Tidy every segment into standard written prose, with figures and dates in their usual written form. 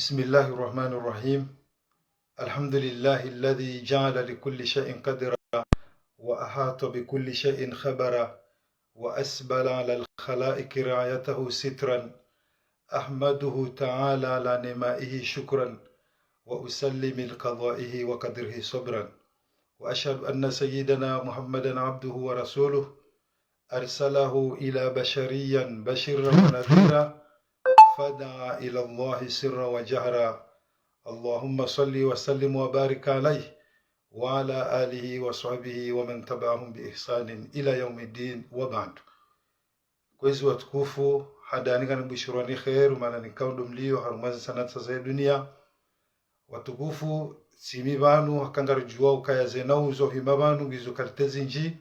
بسم الله الرحمن الرحيم. الحمد لله الذي جعل لكل شيء قدرا وأحاط بكل شيء خبرا وأسبل على الخلائق رعايته سترا. أحمده تعالى على نعمائه شكرا وأسلم لقضائه وقدره صبرا. وأشهد أن سيدنا محمدا عبده ورسوله أرسله إلى بشريا بشرا ونذيرا فدعا إلى الله سرا وجهرا. اللهم صل وسلم وبارك عليه وعلى آله وصحبه ومن تبعهم بإحسان إلى يوم الدين وبعد. Kwezi watukufu hadanika na bishurani khairu maana nikaundo mlio harumazi sanata za dunia. Watukufu simi banu hakangarujua ukaya zenauzo hima banu gizo karitezi nji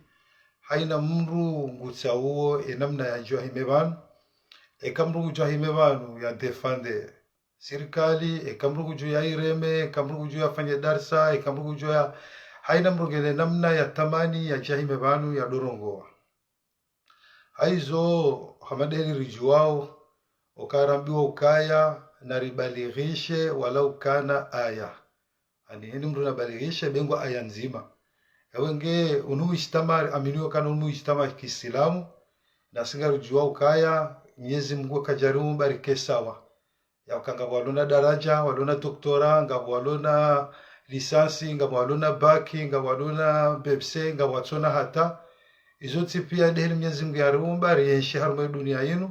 haina mru ngutsa uo enamna ya njua hime banu ekamru kujua hime banu ya defande serikali ekamru kujua ya ireme ekamru kujua ya fanye darsa ekamru kujua ya haina mru gele namna ya tamani ya jahime banu ya dorongoa haizo hamadeli rijuao ukarambiwa ukaya na ribalighishe wala ukana aya ani hini mru nabalighishe bengwa aya nzima yawenge unuishtama aminiwa kana unuishtama kiislamu na singa rijuao ukaya Mwenyezi Mungu kajarimu barike sawa ya ukanga walona daraja walona doktora nga walona lisansi nga walona baki nga walona bepse nga watona hata izoti pia deheli Mwenyezi Mungu yarumba rienshi harume dunia yenu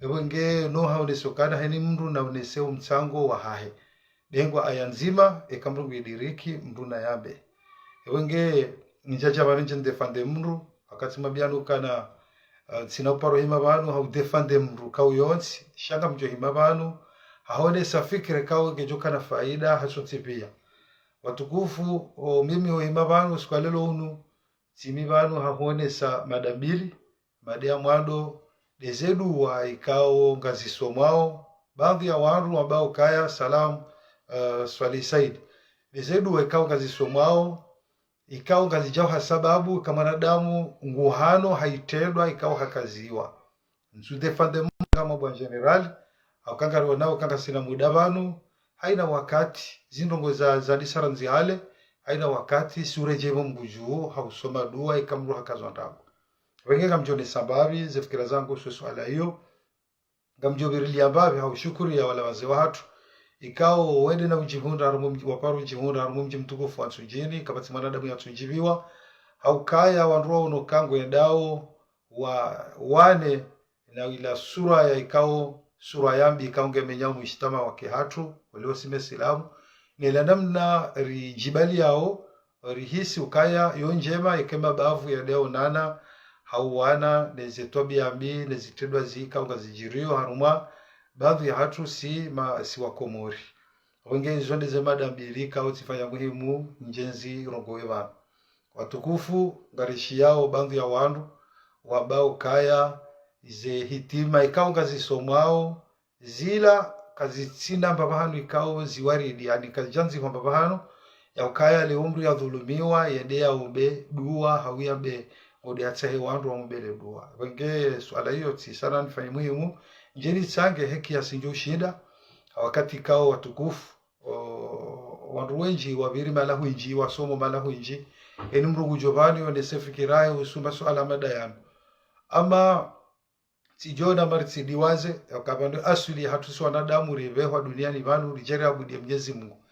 wenge no haonesokana hani mndu na uneseo mchango wa hahe dengwa aya nzima ekamru gidiriki mndu na yabe wenge njaja banije ndefande mndu wakati mabiano kana sina uparo hima banu hau defande mndu kau yonsi shanga mjo hima banu haone safikire kau gejoka na faida hasoti pia watukufu mimi ho hima banu sikwalelo unu simi banu haone sa madabili madea mwado dezedu wa ikao ngazi somao baadhi ya wanru ambao kaya salam swali said dezedu wa ikao ngazi somao ikao ngazi jao hasababu kama nadamu nguhano haitedwa ikao hakaziwa nsudefande kama bwa general au kangari wanao kanga sina muda banu haina wakati zindongo za disara nzihale haina wakati surejemo mbuju hausoma dua ikamru hakazwa ndago wenge kamjone sababi zefikira zangu swala hiyo ngamjobirili ambabi haushukuri ya wala wazee watu ikao wende na ujihunda waparu ujihunda harumu mji mtukufu wa tujini kabati mwanadamu ya tujibiwa haukaya wanruwa unokango endao wane na ila sura ya ikao sura yambi ikao ngemenyao mwishtama wake hatu walio sime silamu nila namna rijibali yao rihisi ukaya yonjema ikema bavu ya deo nana hauwana nezetobi yambi nezitedwa zika unga zijirio haruma baadhi ya hatu si wakomori wenge zonde ze madambili kao tifanya muhimu njenzi rongowe watukufu ngarishi yao baadhi ya wandu wabao kaya ze hitima ikao ngazi somao zila kazi tsina mbabahanu ikao ziwaridi yani kajanzi kwa mbabahanu ya ukaya le umru ya dhulumiwa yendea ube dua hawia be ngode atahe wandu wa mbele dua wenge swala hiyo tisana nifanya muhimu njeni change heki ya sinjo shida wakati kao watukufu wandu wenji wabiri malahu inji wasomo malahu inji eni mrugu jovani wanesefikirai usuma suala madayanu ama tijona mariti diwaze wakabando asuli hatusu wanadamu rivewa duniani vanu rijeri abudi ya Mwenyezi Mungu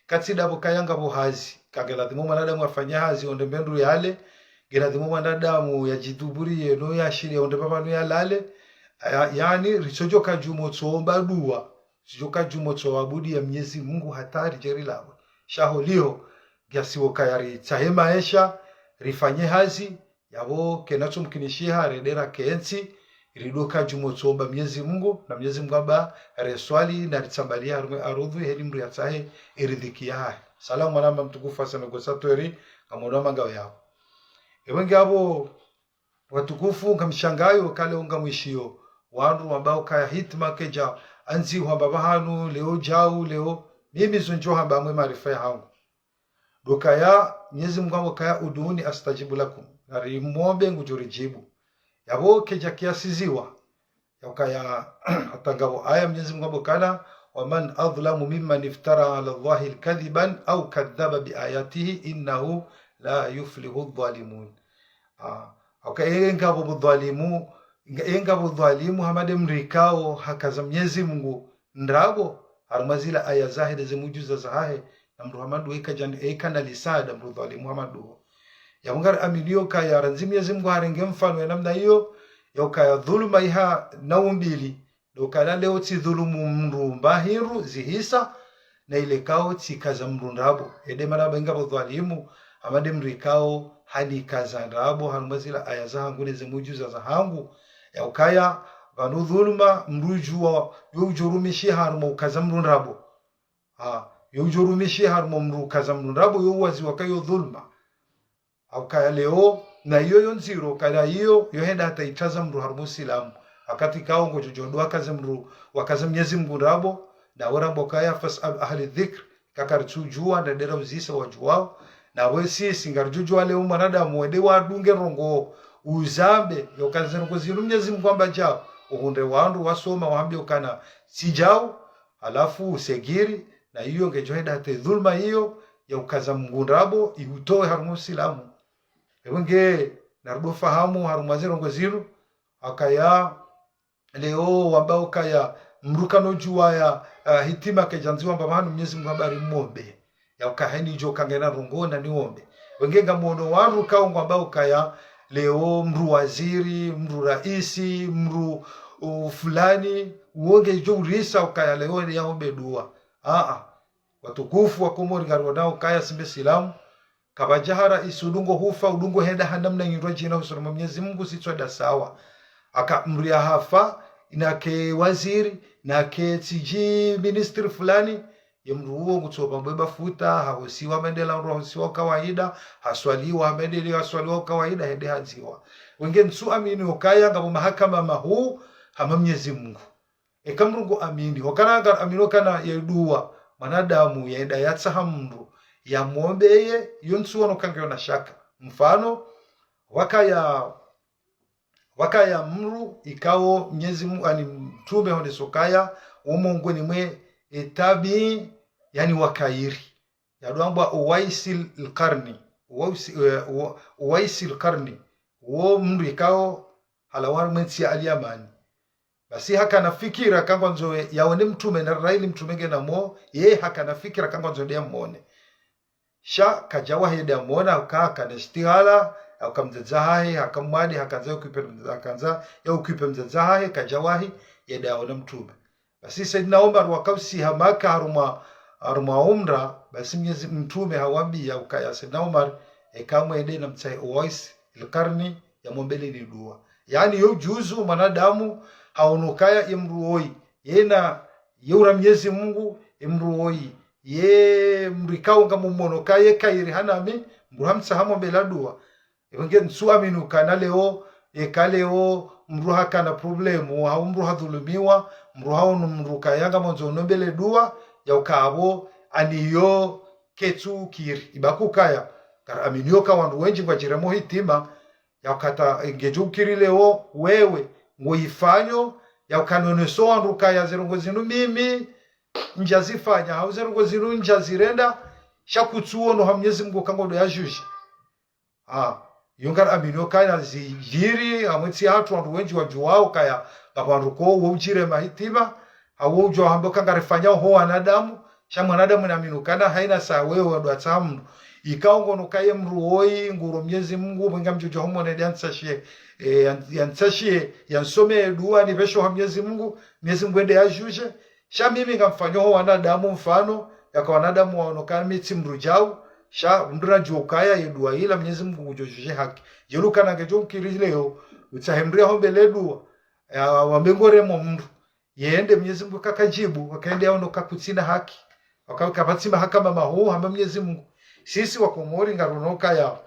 katida bukayanga buhazi kageladhimu mwanadamu wafanya hazi onde mbendu yale geladhimu mwanadamu ya jiduburi no ya shiri onde babanu ya lale yani richojoka jumo tsoomba dua richojoka jumo tsoabudi ya Mwenyezi Mungu hatari jeri lawe shaholio gyasiwo kayari tahema esha rifanye hazi yabo kenacho mkinishiha redera kensi ridoka jumo tsoomba Mwenyezi Mungu na Mwenyezi Mungu aba reswali na ritsambalia arudhu helimru ya tahe iridhiki ya salamu alama mtukufu asemegosatori kamono mangao yao ewenge abo watukufu ngamshangayo kale unga mwishio wandu ambao kaya hitma keja anzi hamba bahanu leo jau leo mimi zonjo hamba mwe marifa yangu dokaya Mwenyezi Mungu kaya uduni astajibu lakum nari muombe ngujurijibu yabo keja kiasiziwa yakaya atangabo aya Mwenyezi Mungu kana waman adhlamu mimman iftara ala Allahi kadhiban au kadhaba biayatihi innahu la yuflihu adh-dhalimun. Engabo budhalimu, engabo dhalimu hamade mrikao hakaza Mwenyezi Mungu ndrabo harumazila aya zahide zimujuza zahahe na mru hamadu eka na lisada mru dhalimu hamadu ya mungar amilio kaya ranzimi Mwenyezi Mungu harenge mfano ya namna hiyo ya kaya dhuluma iha na umbili do kala leo ti dhulumu mru mbahiru zihisa na ile kao ti kaza mru ndrabo ede maraba engabo dhalimu hamade mrikao hadi kaza ndrabo harumazila aya zahangu zimujuza zahangu ya ukaya vanu dhuluma mrujua yujurumishi harmo kaza mru ndrabo yujurumishi harmo mru kaza mru ndrabo yuwazi wakayo dhuluma au kaya leo na hiyo yonziro kala hiyo yohenda hata itaza mru harmo silamu wakati kao ngojojodoa kaza mru wakaza Mwenyezi Mungu ndrabo na warambo kaya fasal ahli dhikr kakarchujua na dera uzisa wajuao na wesi singarjujua leo mwanadamu wende wadunge rongo uzambe yokaza rongo zinu Mwenyezi Mungu amba jao uhunde wandu wasoma waambie ukana sijao alafu usegiri na hiyo ngejohenda hata dhulma hiyo ya ukaza mgundrabo iutoe harumu silamu ewenge narudo fahamu harumazero ngoziru akaya leo wambao kaya mrukano juwa ya hitima kejanziwa mbamanu Mwenyezi Mungu habari mwombe ya ukaheni jo kangena rungona ni ombe wenge ngamuono wandu kaungu ambao kaya leo mru waziri, mru raisi, mru fulani uonge jo urisa ukaya leo ni yaombe dua. Watukufu wa Komori ngaronao kaya simbe silamu kabajahara isudungo hufa udungo henda hanamna yinro jina usuruma Mwenyezi Mungu sitwada sawa. Aka mru ya hafa inake waziri nake tiji ministry fulani yemru huo ngutoba mbeba futa hawasiwa mendela rohosiwa kawaida haswaliwa mendele haswaliwa kawaida hende haziwa wenge nsu amini okaya ngabo mahakama mahu hama Mwenyezi Mungu ekamrungu amini okananga amino kana yedua manadamu yenda yatsahamru ya muombeye yonsu wono kange na shaka mfano wakaya mru ikao Mwenyezi Mungu ani mtume honde sokaya umongoni mwe etabi yani wakairi yaduamba Uwaisil Qarni wo mru ikao halawar mwensi aliyamani basi haka na fikira kangwa nzoe yaone mtume na raili mtume ngena mo ye haka na fikira kangwa nzoe ya mwone sha kajawa hede ya mwona haka na istihala haka mzazahahi haka mwadi haka nza ukipe mzazahahi kajawahi yede yaone mtume basi Saidina Umar wakausi hamaka haruma umra basi Mwenyezi mtume hawambi ya ukaya Saidina Umar ekamwe ede na mtsai Uwaisil Qarni ya mwombele ni dua yani yo juzu mwanadamu haonokaya imruoi yena yura Mwenyezi Mungu imruoi ye mrikao ngamu monokaye kairi hanami mruhamsa hamo bela dua wenge nsuaminu kana leo ekaleo mruha kana problemu au mruha dhulumiwa mruha mruka yanga monzo nombele dua ya ukabo aniyo ketu kiri ibakukaya kar aminyoka wandu wenji kwa jiremo hitima ya ukata ngejukiri leo wewe ngoifanyo ya ukanoneso wandu kaya zirongo zinu mimi njazifanya hau zirongo zinu njazirenda shakutsuo no Mwenyezi Mungu kangodo ya juji yungar aminyo kaya zijiri amwetsi hatu wandu wenji wajuwao kaya kapandu ko wujire mahitima hawo jo hambo kangarefanya ho wanadamu sha mwanadamu na minukana haina saa wewe wadwa tamu ikaongo nukaye mruoi nguro Mwenyezi Mungu mwenga mjojo homo na yansashie yansome dua ni vesho ha Mwenyezi Mungu ende ajuje sha mimi ngamfanyo ho wanadamu mfano yaka wanadamu waonokana miti mrujau sha ndura jokaya yedua ila Mwenyezi Mungu ujojuje haki yeruka na ngejo mkirileo utahemria hombele dua wambengore mo mndu yende Mwenyezi Mungu kakajibu wakaende yao kakutsina haki wakakapatima hakama mahu hamba Mwenyezi Mungu sisi wa Komori ngaronoka ya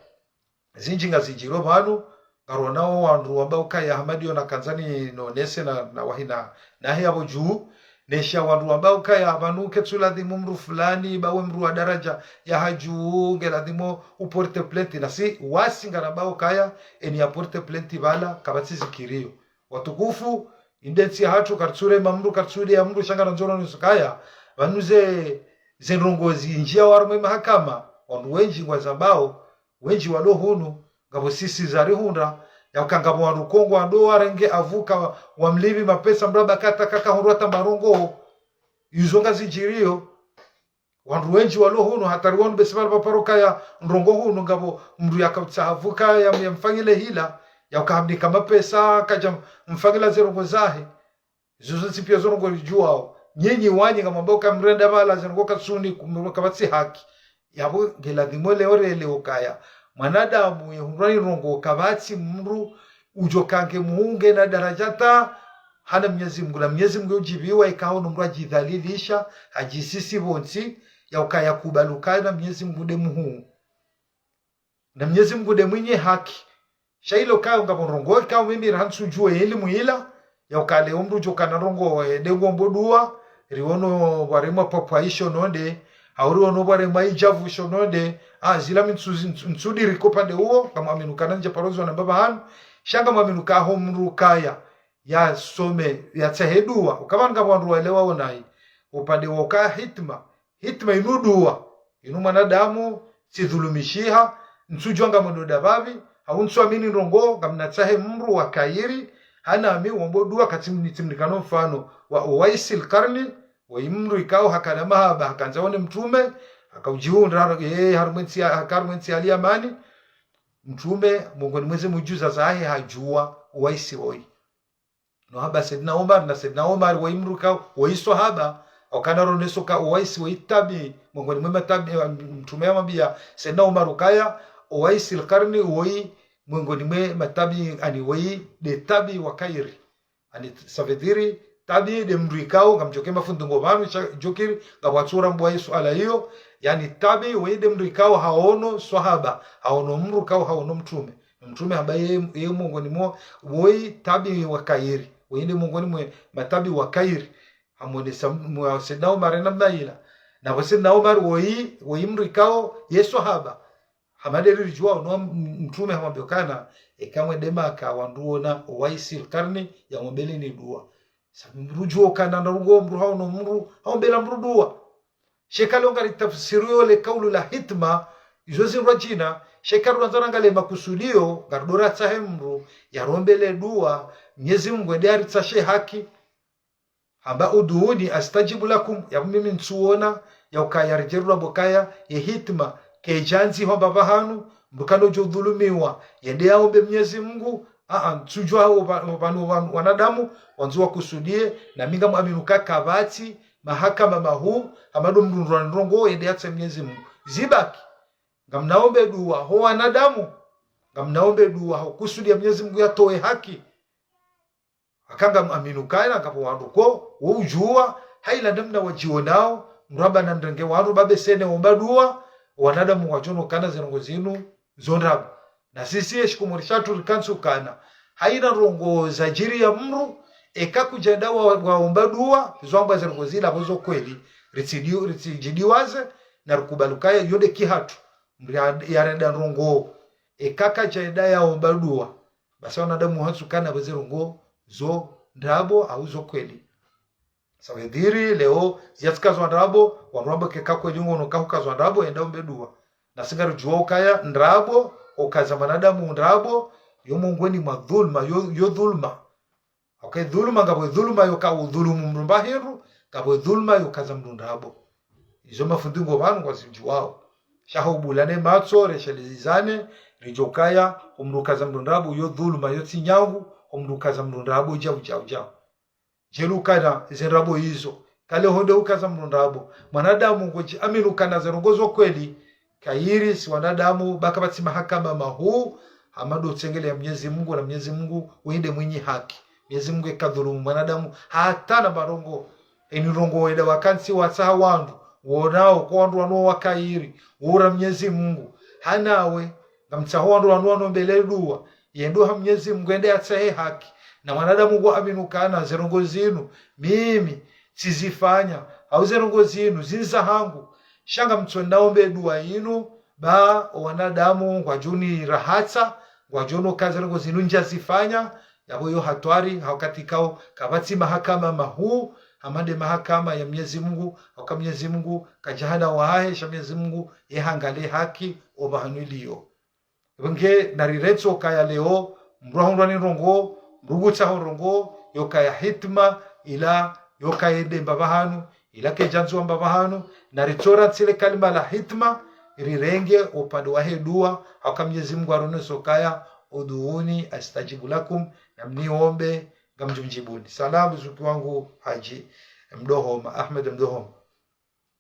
zinjinga zinjiro banu ngaronao wandu ambao kaya hamadio na kanzani no nese na wahina nahi abo juu nesha wandu ambao kaya banuke tuladhimu mru fulani bawe mru wa daraja ya haju ngeladhimo uporte plenti na si wasi ngarabao kaya eni aporte plenti bala kabati zikirio watukufu indetsi hatu kartsure mamru kartsudi ya mru shanga nzona nusukaya vanuze zenrongozi njia warumwe mahakama wandu wenji ngwazambao wenji walo hunu ngabo sisi zarihunda yakangabo wandu kongo ando warenge avuka wamlivi mapesa mraba kaka hurwa tambarongo yuzonga zijirio wandu wenji walo hunu hatari wanu besibala paparoka ya nrongo hunu ngabo mru yakabtsahavuka ya mfangile hila yakahamdika mapesa kaja mfangila zerongo zahe zuzo pia zorongo juao nyinyi wanyi ngamambao kamrenda bala zerongo katsuni kumroka batsi haki yabo geladhimo leorele okaya mwanadamu yehurani rongo kabatsi mru ujokange muunge na darajata hana Mwenyezi Mungu na Mwenyezi Mungu ujibiwa ikawa mru ajidhalilisha ajisisi bonsi ya ukaya kubaluka na Mwenyezi Mungu de muhu na Mwenyezi Mungu de mwenye haki shailo kayo ngaborongo kayo mimi ransu jue elimu ila ya ukale umru jokana rongo de ngombodua riono barema papaisho nonde auriono barema ijavu shononde zila mitsudi rikopande huo kama aminukana nje parozo na baba hanu shanga maminuka homru kaya ya some ya tsahedua ukabanga wandu waelewa onai upande woka hitma inudua inu mwanadamu sidhulumishiha nsujwanga mwododa babi au nsuamini rongo ngamna tsahe mru wa kairi hana ami wombodua katimnikano mfano wa Uwaisil Karni wa imru ikao hakana mahaba hakanzaone mtume akaujiunda harumwensi aliyamani mtume Mungu mweze mujuza zahe hajua Uwaisi oi no haba Saidina Omar na Saidina Omar wa imru ikao waiso haba wakana roneso ka Uwaisi wa itabi Mungu mwema tabi mtume amabia Saidina Omar ukaya Uwaisil Karni uoi Mungu mwema tabi ani wai de tabi wa kairi ani savediri tabi de mruikao ngamjoke mafundu ngobanu jokiri ngabwatsura mbwa Yesu ala hiyo yani tabi wede mruikao haono swahaba haono mrukao haono mtume ambaye yeye Mungu ni mo woi tabi wa kairi wede Mungu ni matabi wa kairi amone Saidina Umar na mnaila na Saidina Umar woi mruikao Yesu sahaba hamaderi rijua no mtume hamabekana ekamwe dema ka wanduona Uwaisil Karni ya mbele ni dua saburujo kana ndongo mru hao no mru hao bela mrudua shekalonga litafsirio le kaulu la hitma izozi rajina shekaru nzaranga le makusudio gardora tsahemru ya rombele dua Mwenyezi Mungu ndiye tsashe haki hamba uduuni astajibu lakum ya mimi nsuona ya ukayarjerwa bokaya ya hitma kejanzi ho baba hanu mbukano jodhulumiwa yende aombe Mwenyezi Mungu tujua wanadamu wanzua kusudie na minga muaminuka kabati mahakama mahu amado mrunrongo yende atse Mwenyezi Mungu zibaki ngamnaombe dua ho wanadamu ngamnaombe dua ho kusudia Mwenyezi Mungu yatoe haki akanga muaminuka na kapo wanduko wo ujua haila ndamna wajionao mraba na ndenge waru babe sene omba dua wanadamu wajono kana zinongo zinu zonrabu na sisi eshikumorisha rikansu kana haina rongo za jiri ya mru ekakujenda waomba dua zomba zinongo zila bozo kweli ritsijidiwaze na rukubalukaya yode kihatu yarenda rongo ekaka jenda ya omba dua basi wanadamu hansu kana bozo rongo zo ndabo au zo kweli sawediri leo ziatikazwa ndabo wanromba kekako elingo no kahukazwa ndabo enda ombe dua na singaru juo kaya ndrabo okaza manadamu ndrabo yo mungweni madhulma yo dhulma okay dhulma ngabo dhulma yo ka udhulumu mrumba hiru ngabo dhulma yo kaza mrundabo izo mafundingo banu kwa sijuwao shahubulane matso reshelizane rijokaya umrukaza mrundabo yo dhulma yo tinyangu umrukaza mrundabo jao jelukana zerabo hizo kale honde ukaza mrundabo mwanadamu ngoji aminukana zerongozo kweli kairi si wanadamu bakabati mahakama mahu amado tsengele ya Mwenyezi Mungu na Mwenyezi Mungu uende mwenye haki Mwenyezi Mungu ekadhulumu mwanadamu hata na barongo enirongo weda wakansi watsaha wandu wonao kwa wandu wano wakairi ura Mwenyezi Mungu hanawe ngamtsaha wandu wano mbele dua yendo ha Mwenyezi Mungu ende atsahe haki na mwanadamu kwa aminukana zerongo zinu mimi sizifanya au zerongo zinu zinza hangu shanga mtsondaombe dua inu ba wanadamu kwa juni rahatsa kwa jono kazi zerongo zinu njazifanya yabo yo hatwari haukatikao kabati mahakama mahu hamande mahakama ya Mwenyezi Mungu au Mwenyezi Mungu kajahana wahe sha Mwenyezi Mungu yehangale haki obahanulio wenge nariretso kaya leo mruhondwani rongo mruguta rongo yokaya hitma ila yokaya demba bahanu ila kejanzo mbabahanu naritora tsile kalima la hitma rirenge upande wa hedua au Mwenyezi Mungu aroneso kaya uduuni astajibu lakum na mniombe ngamjibuni. Salamu zuki wangu Haji Mdohoma Ahmed Mdohoma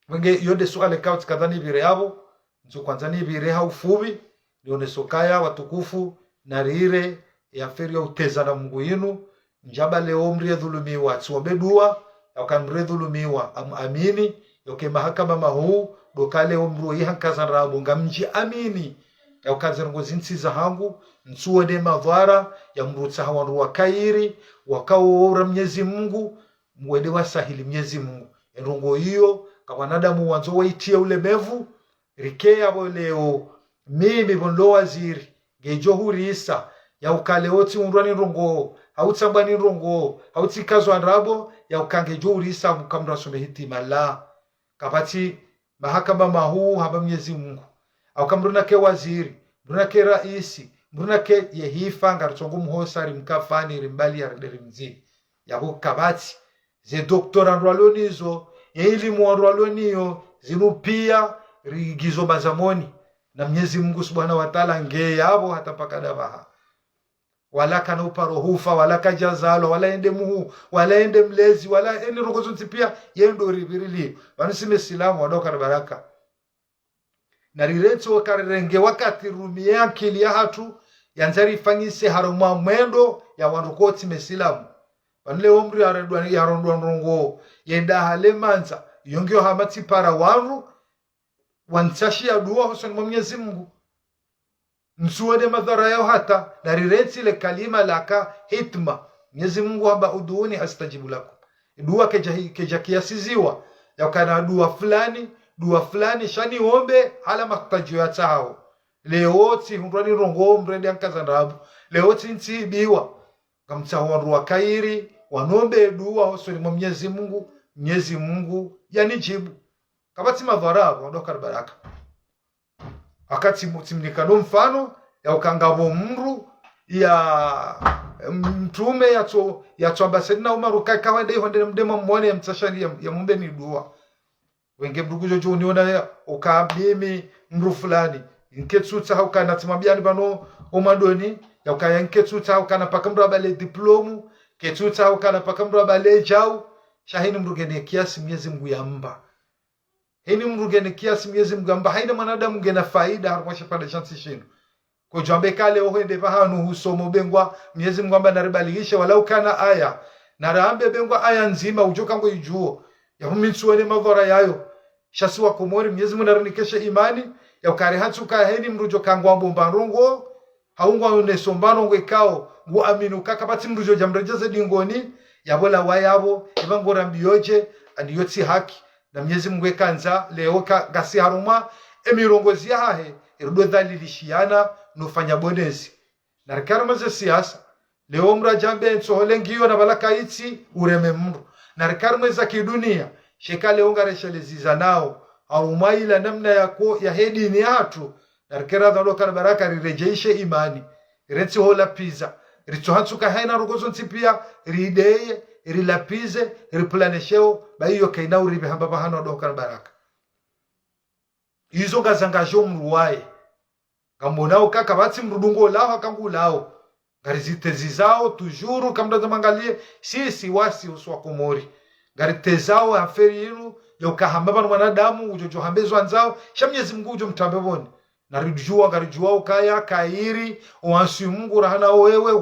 wenge yonde suale kauti kadhani vire yabo nzu kwanzani vire haufubi nione sokaya watukufu na rire ya feri ya uteza na Mungu yinu njaba leo mrie dhulumiwa tuombe dua akamre dhulumiwa amini yoke mahakama mahu dokale omru yihankaza rabo ngamji amini ya ukaza ngozi ntsiza hangu nsuone madhara ya mrutsa hawanru wa kairi wakaora Mwenyezi Mungu mwende wasahili Mwenyezi Mungu enrongo hiyo kwa wanadamu wanzo waitie ulemevu rikea leo mimi bondo waziri gejo hurisa ya ukale oti unrani rongo hautsambani rongo hautsikazwa rabo ya ukange jo hurisa mukamra somehiti mala kapati mahakama mahu haba Mwenyezi Mungu au kamruna ke waziri mruna ke raisi mruna ke yehifa ngartongo muhosari mkafani rimbali ya rimzi yabo kabati ze doktora ndwalonizo elimu ndwaloniyo zinupia rigizo mazamoni na Mwenyezi Mungu Subhanahu wa Ta'ala nge yabo hata pakada baha wala kana uparo hufa wala kajazalo wala ende muhu wala ende mlezi wala ende rokozo ntipia yendo ribirili wanasime silamu wadoka baraka na rireto wakarenge wakati rumia akili ya hatu yanzari fanyise haroma mwendo ya wanrukoti mesilamu wanle omri ya rondongo yenda halemanza yongyo hamati para wanru wantashi ya dua hosan Mwenyezi Mungu nsuode madhara yao hata na rireti le kalima laka hitma Mwenyezi Mungu haba uduuni astajibu lakum dua keja kiasiziwa ya kana dua fulani shani ombe hala maktajio ya tao leoti hundwani rongo mredi ankaza ndabu leoti ntibiwa kamta wanruwa kairi wanombe dua hosan Mwenyezi Mungu yani jibu kabati madhara wadoka baraka wakati mtimnikano mfano ya ukangabo mru ya mtume ya ambassador na Umaru kawaida hiyo ndene mdema mwone ya mtashani ya mumbe ni dua wenge mrugujo jo uniona ukabimi mru fulani nketsuta haukana timambiani bano omadoni ya ukaya nketsuta haukana pakamru abale diplomu ketsuta haukana pakamru abale jau shahini mrugene kiasi Mwenyezi Mungu yamba hini mrugene kiasi Mwenyezi Mungu amba haina mwanadamu ngena faida harumwasha pada chansi shinu kwa jambe kale ohende bahanu husomo bengwa Mwenyezi Mungu amba naribaligisha walau kana aya narambe bengwa aya nzima ujoka ngo ijuo ya huminsuone madhara yayo shasiwa komori Mwenyezi Mungu narinikesha imani ya ukare hatsuka heni mrujo kangwa mbomba rongo haungwa unesombano ngwekao ngu aminu kakabati mrujo jamrejeze dingoni yabola wayabo ibangora mbiyoje andiyotsi haki na Mwenyezi Mungu ekanza leo gasi haruma emirongozi yahe irudo dhalilishiana nufanya bonezi na rikaramaze siasa leo mrajambe nsoholengiyo na balaka itsi ureme mru na rikaramaze kidunia shekale ongaresheleziza nao arumaila namna yako ya hedini yatu na rikera dhalo kana baraka rirejeishe imani iretsi hola pizza ritohatsuka haina rogozo ntipia rideye rilapize riplanesheo baiyo kaina uribe hamba bahano doka baraka izo gazangajo mruwaye kamonao kaka bati mrudungo lao kangulao garizitezi zao tujuru kamda zamangalie sisi wasi uswa komori garitezao aferi yinu yokahamba bana wanadamu ujojo hambezo anzao shamyezi Mungu ujo mtambeboni narijua garijua ukaya kairi uansi Mungu rahana wewe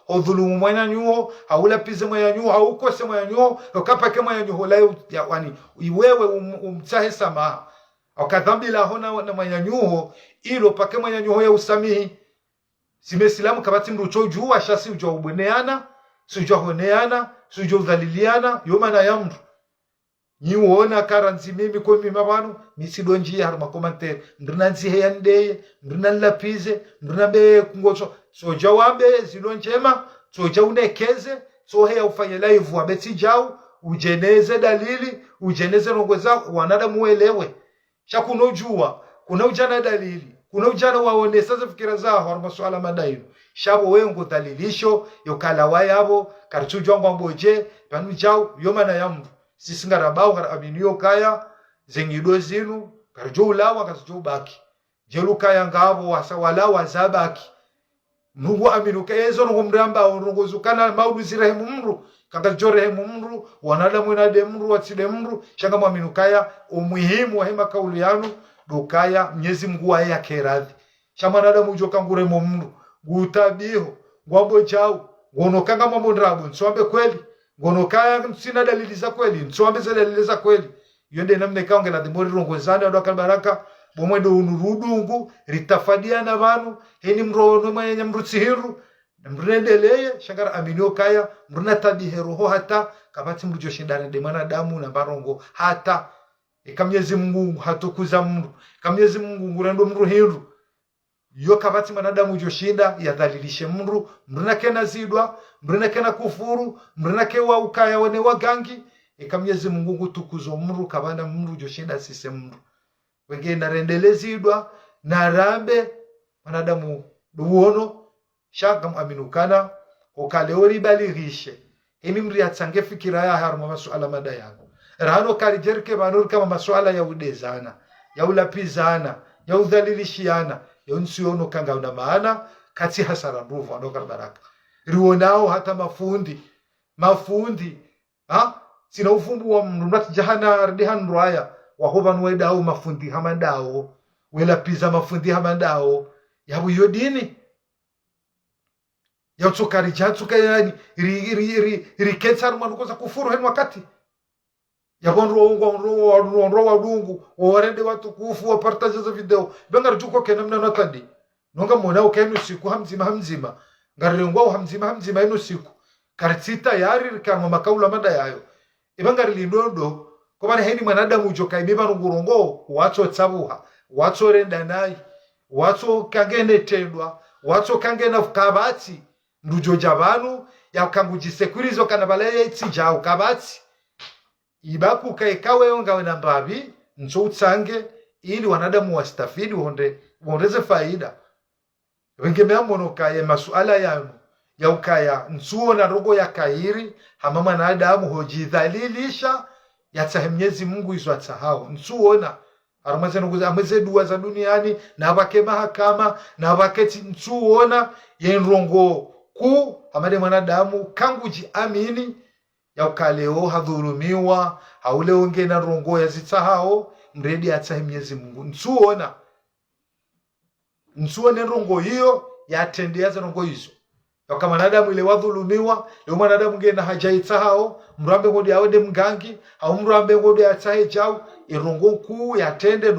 udhulumu mwana nyuo haula pize mwana nyuo haukose mwana nyuo ukapake mwana nyuo leo yani wewe umtahe samaha akadhambi la hona na mwana nyuo ilo pake mwana nyuo ya usamihi simesilamu kabati mrucho jua shasi ujo ubeneana sujo honeana sujo udhaliliana yoma na yamru niwona karanzi mimi kwa mimi mabanu misidonji haruma komante ndrinanzi heyande ndrinalapize ndrinabe kungocho so jawambe zilonjema soja unekeze sohe ya ufanye live wa beti jau ujeneze dalili ujeneze rongweza wanadamu uelewe shakunojua kuna ujana dalili kuna ujana waone sasa fikira zao kwa masuala madaino shabo wengo dalilisho yokala wayabo karchujwa ngomboje panu jau yoma na yamdu sisi ngarabao ngarabinio kaya zengido zinu karjo ulawa karjo baki jelu kaya ngabo wasa wala wazabaki Mungu aminuka ezo ngomramba ngozukana maudu zirehemu mru kanga rehemu mru wanadamu na demru watide mru shanga mwaminukaya umuhimu wa hema kaulu yanu dokaya Mwenyezi Mungu aye akeradhi shamanadamu joka nguremo mru gutabiho ngwambo chao ngono kanga mambo ndrabu nsombe kweli ngono kaya sina dalili za kweli nsombe za dalili za kweli yonde namne kaonge la demori rongozana ndo baraka bomwendo unurudungu ritafadia na banu heni mrono mwenye mrutsihiru mrendeleye shangara aminio kaya mruna tabiheru ho hata kabati mrujo shindane de manadamu na barongo hata Mwenyezi Mungu hatukuza mru Mwenyezi Mungu ngurando mru hiru yo kabati manadamu joshinda yadhalilishe mru mruna kena zidwa mruna kena kufuru mruna kewa ukaya wane wagangi Mwenyezi Mungu ngutukuzo mru kabana mru joshinda sise mru wengine narendelezidwa na rambe manadamu duono shaka aminukana okaleori balirishe imi mri atsange fikira ya harma masuala madayango rano karijerke banur kama masuala ya udezana ya ulapizana ya udhalilishiana ya unsiono kanga una maana kati hasara mruvu andoka baraka rionao hata mafundi sina ufumbu wa mrunati jahana ardihan ruaya wahoba nwedao mafundi hamandao wela piza mafundi hamandao yabu yodini ya utsukari jatsuka yani riketsar manukoza kufuru hen wakati ya bonro wadungu warende watu kufu wa partage za video bengar juko kenamna natandi nonga mona ukenu siku hamzima ngarengwa hamzima ino siku karitsita yari kama makaula manda yayo ibangari lindondo kwa maana heni mwanadamu joka imeba ngurongo watso tsabuha watso renda nai watso kangene tendwa watso kangena kabati ndujo jabanu yakangujisekurizo kana baleye itsijao kabati ibaku kaikawe ngawe na mbabi nso utsange ili wanadamu wastafidi wondeze faida wengemea monoka ya masuala yanu ya ukaya nsuo na rogo ya kairi hama mwanadamu hojidhalilisha yatsahe Mwenyezi Mungu izo atsahao nsuona arumaze nuguza ameze dua za duniani na bake mahakama na baketi nsuona yenrongo ku amade mwanadamu kanguji amini ya ukaleo hadhulumiwa haule onge na rongo ya zitsahao mredi atsahe Mwenyezi Mungu nsuona rongo hiyo yatendea za rongo hizo kama mwanadamu ile wadhulumiwa leo mwanadamu ngena hajaitsa hao mrambe ngodi awede mgangi au mrambe ngodi atsahe chao irongo kuu yatende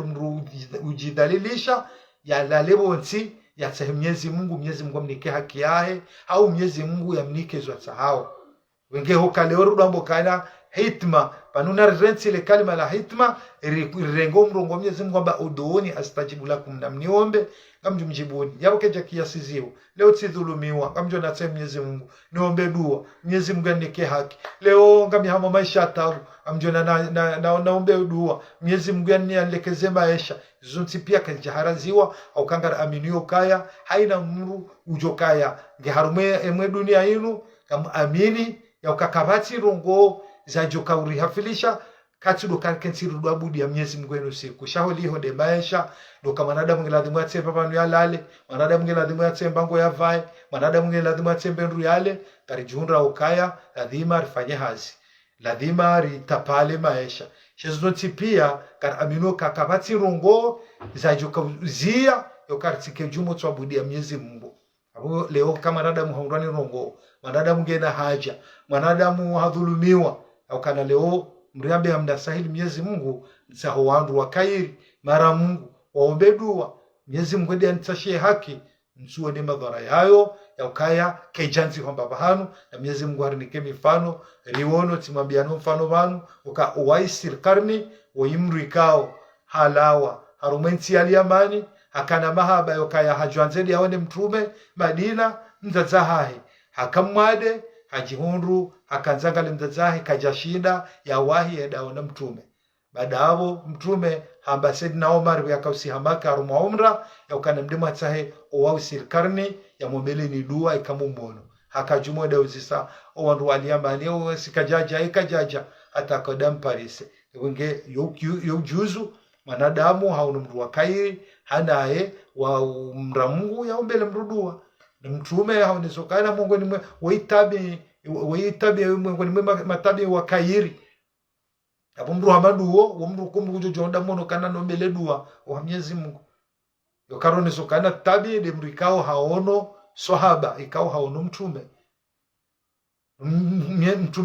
ujidhalilisha ya lalebo nsi ya tsahe Mwenyezi Mungu amnike haki yahe au Mwenyezi Mungu yamnike zwa tsahao wenge hokaleo rudambo kana hitma panuna rensi ile kalima la hitma rengo mrongo Mwenyezi Mungu kwamba udoni astajibu lakum namniombe kamju mjibuni yabo keja kiasizio leo tidhulumiwa kamju na tsema Mwenyezi Mungu niombe dua Mwenyezi Mungu anike haki leo ngami hama maisha tabu amju naombe dua Mwenyezi Mungu anilekeze maisha zunti pia kanjaharaziwa au kangara aminio kaya haina mru ujokaya ngeharume emwe dunia yinu kama amini ya ukakabati rongo za joka urihafilisha katudo kankensiru dwabudi ya Mwenyezi Mungu eno siku shaholi hode maisha doka manadamu ngeladimu yatsemba panu yalale manadamu ngeladimu yatsemba ngo yavae manadamu ngeladimu yatsemba nru yale karijunra ukaya ladhima rifanye hazi ladhima ritapale maisha shezonti pia kar amino kakabati rongo za joka zia yokartike jumo twabudi ya Mwenyezi Mungu abo leo kama manadamu haurani rongo manadamu ngena haja manadamu hadhulumiwa au kana leo mriambe hamda sahili Mwenyezi Mungu saho wandu wakairi mara Mungu waombe dua Mwenyezi Mungu ndiye anitsashie haki nsuone madhara yayo ya ukaya kejanzi kwamba bahanu na Mwenyezi Mungu harinike mifano riwono timambiano mfano banu uka uwaisir karni woimrikao halawa harumenti aliyamani hakana mahaba yokaya hajuanzedi yaone mtume Madina mzazahahi hakamwade hajihundu hakanzangale mzazahi kajashinda ya wahi edaona mtume. Baada hapo mtume hamba Saidina Omar yakausihamaka arumwa umra ya ukana mdimu atahe owa sirkarni ya mwembele ni dua ikamumono hakajumo da uzisa owandu waliambani o sikajaja ikajaja hata kodam parise wenge yujuzu manadamu haunu mru wakairi hanaye wa mramungu ya umbele mrudua mtume haunisokana Mungu ni waitabi Mungu ni matabi wakairi apo mru hamaduo wa mru kumru jonda mono kana no mbele dua wa Mwenyezi Mungu yokarone sokana tabi de mrikao haono sahaba ikao haono mtume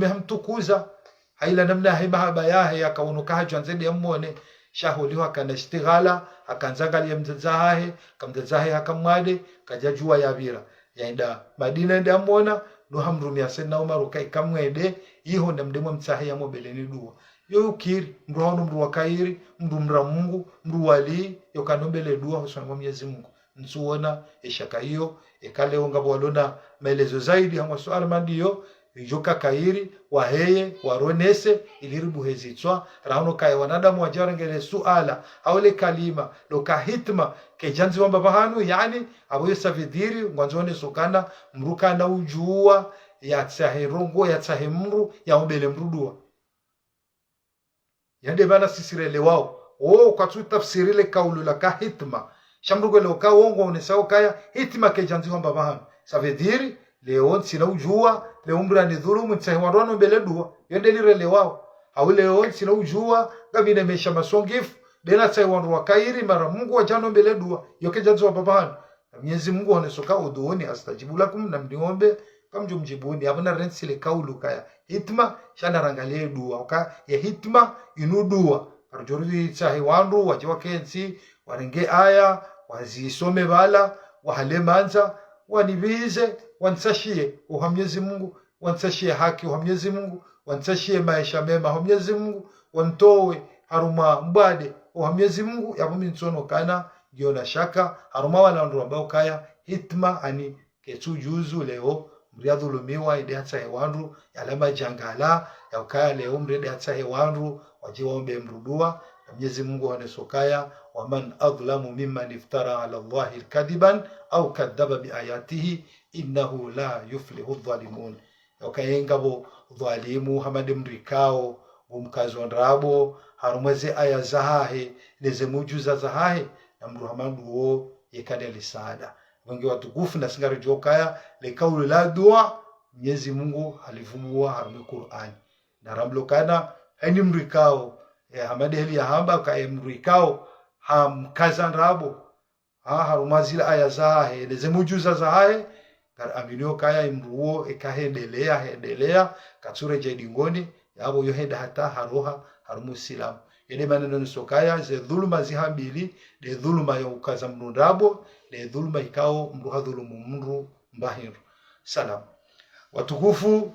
hamtukuza haila namna mahaba yahe akaonoka hajanzedi amone shahuliwa kana istighala akanzangalia mzazahe kamzazahe hakamwade kajajua yavira yaenda Madina nda amona no hamrumia Saidina Umar kai kamwede iho ndamdemo mtsahe ya mobeleni dua yo ukiri mru wakairi mru Mungu mru wali yokanombele dua husana Mwenyezi Mungu nsuona eshaka hiyo ekale ngabo walona maelezo zaidi hamwa swala mandiyo joka kairi waheye waronese iliribu hezitswa rauno kai wanadamu wajarangele suala awle kalima loka hitma ke janzi wamba bahanu yani abo yosavidiri ngwanzone sokana mruka na ujua ya tsaherongo ya tsahemru ya obele mrudua yande bana sisirele wao kwa tu tafsirile kaulu la ka hitma shamrugo le ka wongo unesao kaya hitma ke janzi wamba bahanu savidiri leo sina ujua leo mbra ni dhulumu tsahiwarano mbele dua yende lirele wao au leo sina ujua gabine mesha masongifu dena tsahiwanu wakairi mara Mungu wajano mbele dua yoke janzo wa babahanu Mwenyezi Mungu anesoka uduoni astajibu lakum na mniombe kamjo mjibuni abana rensile kaulu kaya hitma shana rangalie dua oka ya hitma inu dua arjori tsahiwanu wajiwa kensi warenge aya wazisome bala wahalemanza wanibize wansashie Mwenyezi Mungu wansashie haki Mwenyezi Mungu wansashie maisha mema Mwenyezi Mungu wantowe haruma mbade Mwenyezi Mungu yabumi nsono kana giona shaka haruma wala ndo ambao kaya hitma ani ketu juzu leo mriadhulumiwa ide hata hewandu yalama jangala ya ukaya leo mrede hata hewandu wajiwaombe mrudua Mwenyezi Mungu anesokaya waman adlamu mimman iftara ala Allahi kadiban au kadhaba biayatihi innahu la yuflihu dhalimun yakayengabo dhalimu hamade mrikao umkazo ndrabo harumweze aya zahahe neze mujuza zahahe na mru hamadu wo yekade lisada wengi watukufu na singari jokaya le kaulu la dua Mwenyezi Mungu alivumua harumu Qur'an na ramlokana hani mrikao hamade heli ya hamba kae mrikao hamkaza ndrabo harumazila aya zahahe neze mujuza zahahe kar aminio kaya imruo hendelea katsure jedingoni yabo yohenda hata haroha harumusilamu yene maneno nisokaya ze dhuluma zihambili de dhuluma ya ukaza mnundabo de dhuluma ikao mruha dhulumu mru mbahiru salam watukufu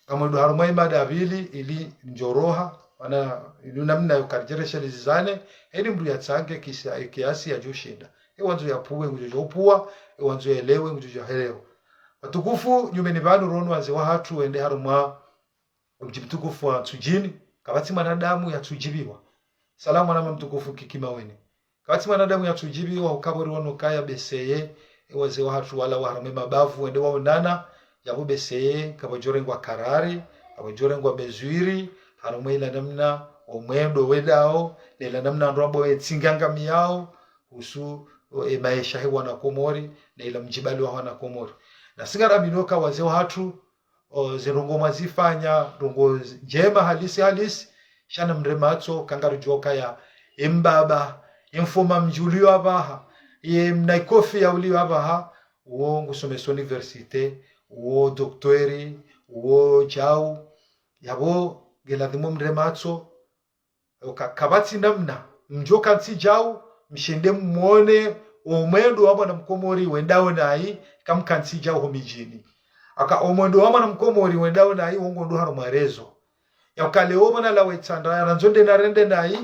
kama ndo harumai madavili ili njoroha wana namna yokarjeresha lizane hedi mru ya tsange kiasi ya joshinda wanzo ya puwe ngujojo upua wanzo elewe ngujojo helewe watukufu nyumeni banu ronu waze wahatu wende harumwa mtukufu wa tujini kabati manadamu ya tujibiwa salamu na mtukufu kikima weni kabati manadamu ya tujibiwa ukabori wano kaya beseye waze wahatu wala waharume mabavu wende waonana yabu beseye kabajorengwa karari kabajorengwa bezuiri harume ila namna omwendo wedao ila namna nrobo wetsinganga miyao usu maisha hewa na komori na ila mjibali wa wana komori na singara minoka wazee watu zirongo mazifanya rongo jema halisi shana mrematso kangaru joka ya imbaba infoma mjulio abaha mnaikofi ya ulio abaha uo ngusomeso universite uo doktori uo jau yabo geladhimo mrematso kabati namna mjoka nsi jau mshende muone omwendo wabo na mkomori wendao nai kamkansija ho mijini aka omwendo wabo na mkomori wendao nai wongo ndo haro marezo yakale omo na lawe tsanda ranzonde na rende nai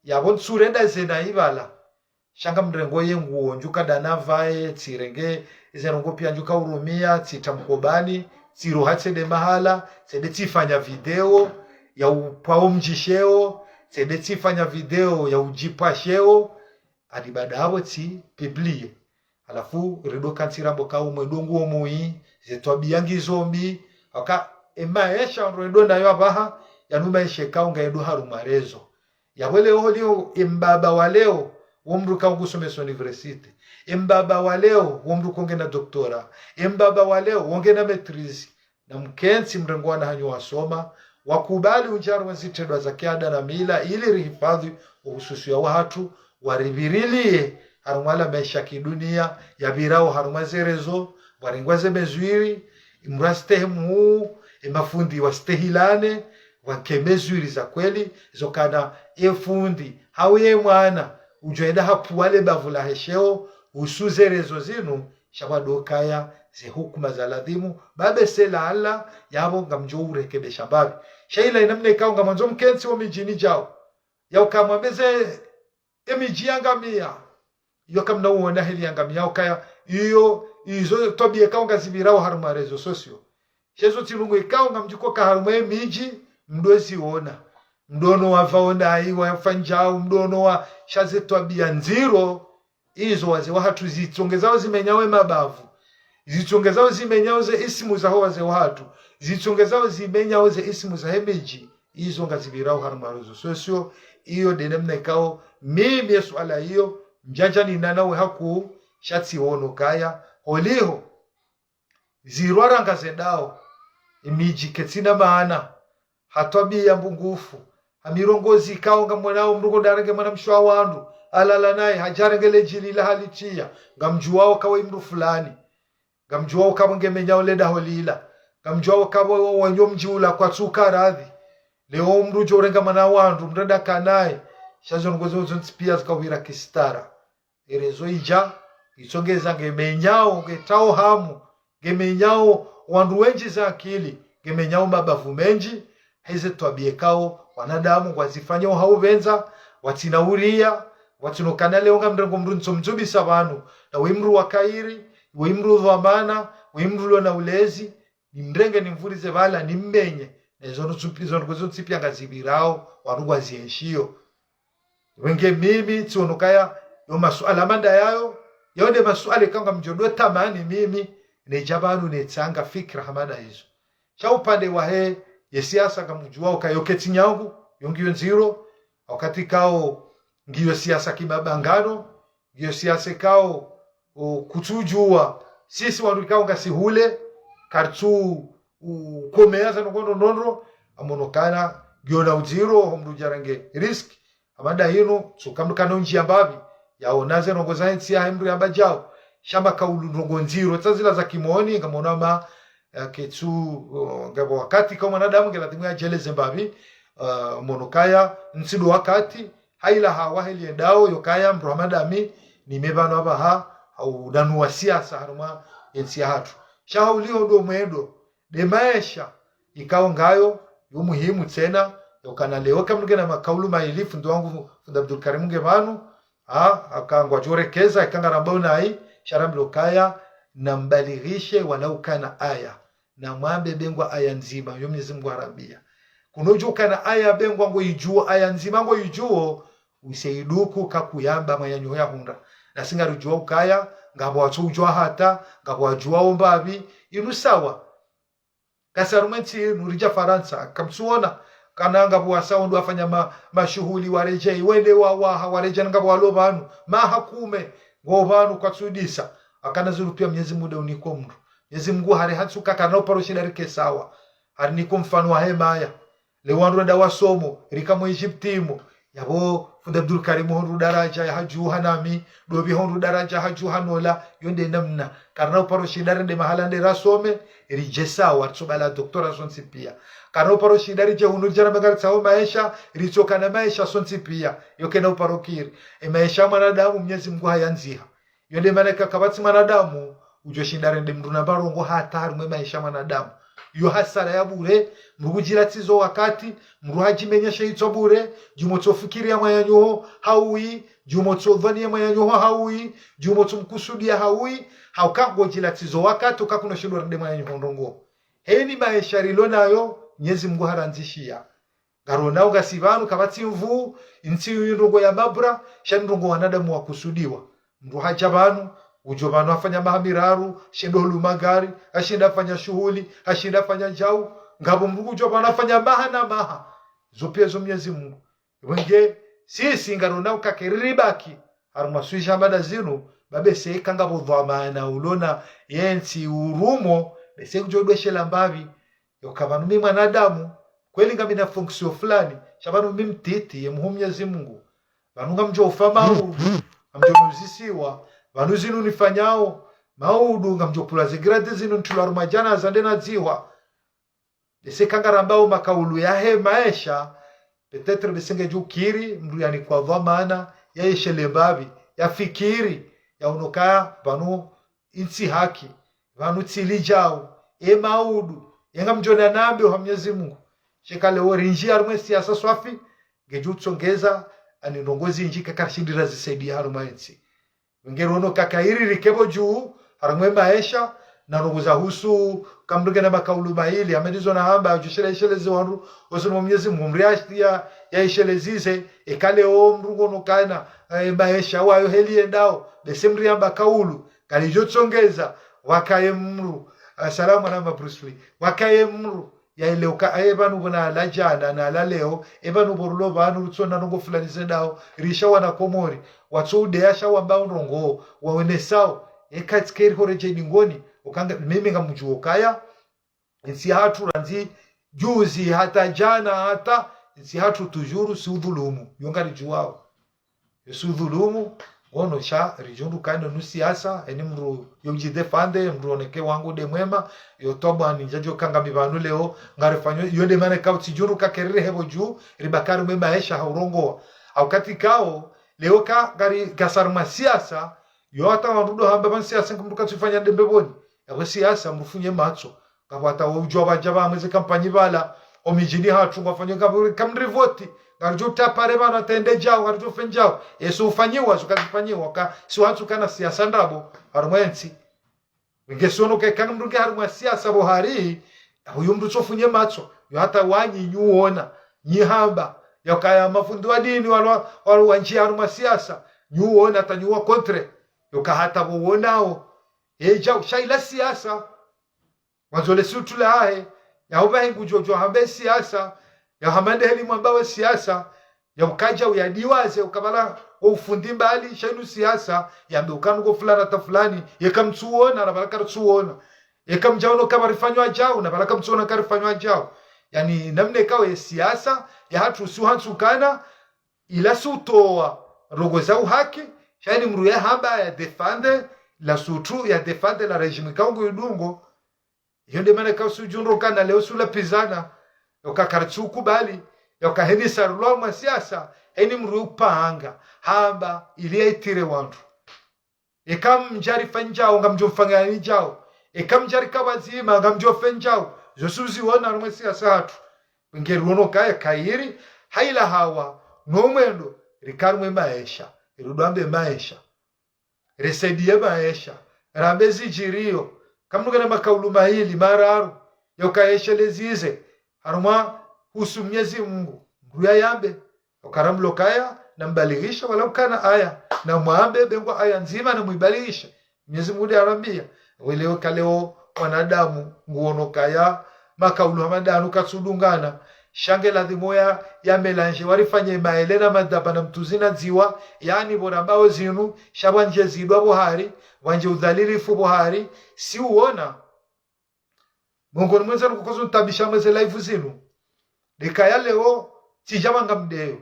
yabon surenda zenai bala shanga mrengo yenguo njuka dana vae tsirenge izerongo pia njuka urumia titamkobani tiro hatsede mahala sede tifanya video ya upao mjisheo sede tifanya video ya ujipasheo adi baada hapo ti piblie alafu redo kantirambo ka umwedongo omui zetwabiangi zombi aka emaesha redo nayo abaha yanuma isheka ungaedo harumarezo yawele holio imbaba waleo womru ka ugusomesa university imbaba waleo womru kongena doktora imbaba waleo wongena matrizi na mkensi mrengwana hanyo wasoma wakubali unjaru wazitedwa za kiada na mila ili rihifadhi uhususi ya watu waribirilie harumala maisha kidunia ya virao harumazerezo waringwaze mezwiri imrastehemu imafundi wastehilane wakemezwiri za kweli zokana efundi hauye mwana ujoenda hapu wale bavula hesheo usuzerezo zinu shabadokaya ze hukuma za ladhimu babe sela ala yabo ngamjo urekebe shababi shaila inamne kao ngamanzo mkensi wa mijini jao yao kamwambeze emiji yangamia iyo kamna uona heli yangamia ukaya iyo izo tobie kao ngazibirao harumarezo sosio shezo tilungu ikao ngamjuko kaharume miji mdozi ona mdono wavaona iwa yafanjao mdono wa shaze tobia nziro izo waze watu zitongezao zimenyawe mabavu zitongezao zimenyao ze isimu za waze watu zitongezao zimenyao ze isimu za hemeji izo ngazibirao harumarezo sosio iyo denemne kao mimi yesu ala iyo mjanja ni nanawe haku shati ono kaya holiho zirwara ngazendao imiji ketina maana hatobi ya mbungufu amirongozi kao ngamwanao mrugo darenge mwana mshwa wandu alala naye hajarengele jilila halitia ngamjuwao kawa imru fulani ngamjuwao kama ngemenyao leda holila ngamjuwao kama wanyo mjiula kwa tsuka radhi leo mrujo renga mwana wandu mreda kanaye shazo ngozo zonspia zikawira kistara erezo ija isongeza ngemenyao ngetao hamu ngemenyao wandu wenji za akili ngemenyao mabavu menji heze twabiekao wanadamu wazifanya hao venza watinauria watinokana leo ngamrengo mrunzo mzubi sabanu na wimru wakairi wimru wa mana wimru na ulezi nimrenge nimvurize vala nimmenye ezo ngozo tsipia ngazibirao warugwa zienshio wenge mimi tionokaya yo masuala manda yayo yonde masuala kanga mjodo tamani mimi ne jabanu ne tsanga fikra hamada hizo cha upande wa he ye siasa kamjua ukayoketi nyangu yongiyo nziro wakati kao ngiyo siasa kimabangano ngiyo siasa kao kutujua sisi wandu kao ngasihule kartu komeaza ngondo nondro amonokana giona uziro homrujarange risk amanda hino sukamukano njia babi yaonaze rongoza nsi ya hemru yamba jao shamba kaulu rongonziro tazila za kimoni ngamona ma ketsu ngabo wakati kama mwanadamu ngelatimu ya jeleze mbabi monokaya nsido wakati haila hawa heli endao yokaya mruhamadami ni mebano abaha au danu wa siasa haruma ensi ya hatu shaulio ndo mwendo de maisha ikao ngayo yo muhimu tena yokana leo kamnuge na makaulu mailifu ndo wangu funda Abdul Karim ngemanu akangwa jorekeza ikanga rambao nai sharambi kaya na mbalirishe walau kana aya na mwambe bengwa aya nzima yo Mwenyezi Mungu arabia kunojo kana aya bengwa ngo ijuo aya nzima ngo ijuo useiduku kakuyamba mayanyo ya hunda na singa rujua ukaya ngabo watujua hata ngabo wajua ombabi inusawa kasarumenti nurija Faransa kamsuona kananga buwasa ndo afanya mashuhuli warejei wende wareja ngabo walobanu mahakume ngobanu kwatsudisa akanazuru pia Mwenyezi Mungu uniko mru Mwenyezi Mungu hari hatsuka kana paroshida rike sawa hari niko mfano wa hemaya lewandu da wasomo rika mu Egyptimo yabo funda Abdul Karim hondu daraja ya haju hanami dobi hondu daraja haju hanola yonde namna kana paroshida rende mahala nde rasome rijesa watsubala doktora sonsi pia kana paroshida rije hunujana magari sawa maisha richoka na maisha sonsi pia yokena uparokiri maisha mwanadamu Mwenyezi Mungu hayanziha yonde manaka kabati mwanadamu ujoshinda rende mruna barongo hatari mwe maisha mwanadamu yo hasara ya bure mrugujira tizo wakati mruhaji menyesha ito bure jumotofukiri ya mayanyo haui jumo tsodhani mwa nyoha haui jumo tumkusudia haui haukango jilatizo wakati ukakuno shindwa rende mwa nyoha ndongo heni maisha rilonayo Mwenyezi Mungu haranzishia garona ugasivanu kabati mvu inti ndongo ya mabra shandongo wanadamu wakusudiwa mtu haja banu ujobano afanya mahamiraru shendo magari ashinda afanya shughuli ashinda afanya njau ngabo Mungu ujobano afanya maha na maha zopia zo Mwenyezi Mungu wenge sisi ngarona ukakeriribaki harumasuisha mada zinu babe seika ngabo dhamana ulona yensi urumo bese kujodweshe lambavi yokabanu mimi mwanadamu kweli ngami na funksio fulani shabanu mimi mtiti yemuhu Mwenyezi Mungu banunga mjo ufama mjo muzisiwa banu zinu nifanyao maudu ngamjo pula zigrade zinu ntularumajana azandena ziwa bese kangarambao makaulu yahe maisha petetre besenge jukiri mdu yani kwa dhamana ya ishele mbavi ya fikiri ya unoka banu insi haki banu tilijao maudu yenga mjona nambe wa Mwenyezi Mungu shekale orinji arumwe siasa swafi gejutsongeza ani ndongozi njika kashindira zisaidia haruma ensi ngerono kakairi rikebo juu harumwe maisha na nongoza husu kamduge na makaulu maili amedizo na hamba jushele ishele ziwanru osuno Mwenyezi Mungu mriashtia ya ishele zize ekale o mrungo nokana maisha wayo heli endao besemri amba kaulu kalijotsongeza wakaye mru assalamu alaikum Bruce Lee wakaye mru ya ile uka ebanu bona la jana na la leo ebanu borulo banu tsona nongo fulani zendao risha wana komori watsude yasha wamba ndongo wawene sao ekatskeri horeje dingoni ukanga mimi ngamjuo kaya insi hatu ranzi juzi hata jana hata insi hatu tujuru sudhulumu yongari juwao sudhulumu ono cha rijundu kando nusiasa eni mru yonji defande mru oneke wangu de mwema yotoba ninjajo kanga mibanu leo ngarefanyo yode mane kauti juru kakerere hebo juu ribakari mwema esha haurongo au katikao leo ka gari kasaruma siasa yo hata warudo hamba ban siasa kumbuka tufanya dembeboni ya siasa mrufunye macho kabata ujwa bajaba mweze kampanyi bala omijini hatu ngafanya kamrivoti garjuta pare bana tende jao garju fenjao yesu ufanyiwa sukazifanyiwa ka si watu kana siasa ndabo harumwensi ngesono ke kana mrunge harumwa siasa bohari huyu mtu chofunye macho yo hata wanyi nyuona nyihamba yakaya mafundo wa dini wala wanchi harumwa siasa nyuona tanyuwa kontre yoka hata buonao jao shaila siasa wazole sutula hae ya ubahi ngujojo hambe siasa ya hamande heli mwambawe siasa ya ukaja uyadiwaze ukabala ufundi mbali shainu siasa ya mbeukanu fulana ta fulani yekamtsuona na balaka tsuona yekamjaono kama rifanywa jao na balaka mtsuona karifanywa jao yani namne kawe siasa ya hatu suhansu kana ila sutoa rogo za uhaki shaini mru ya hamba ya defande la sutu ya defande la regime kaungu yudungo yonde mana kausu junro kana leo sula pizana yokakartsuku bali yokaheni sarulwa mwa siasa eni mru panga hamba ili itire wantu ekam njari fanjao ngamjo fangani jao ekam njari kabazima ngamjo fenjao zosuzi wona mwa siasa hatu ngeruno kaya kairi haila hawa no mwendo rikarumwe maisha irudambe maisha resedie maisha rambezi jirio kamnuga na makaulu mahili mararu yokaesha lezize haruma husu Mwenyezi Mungu mruya yambe okaramlo kaya na mbaligisha wala ukana aya na mwambe bengwa aya nzima na muibaligisha Mwenyezi Mungu arambia welewe kaleo wanadamu nguono kaya makaulu hamadanu katsudungana shange ladhimoya ya melange warifanye maelena madaba na mtuzina ziwa yani bonambao zinu shabanje zidwa bohari wanje udhalilifu bohari si uona Mungu ni mwenza nukukozu ntabisha mweze live zinu dikaya leo tijamanga mdeo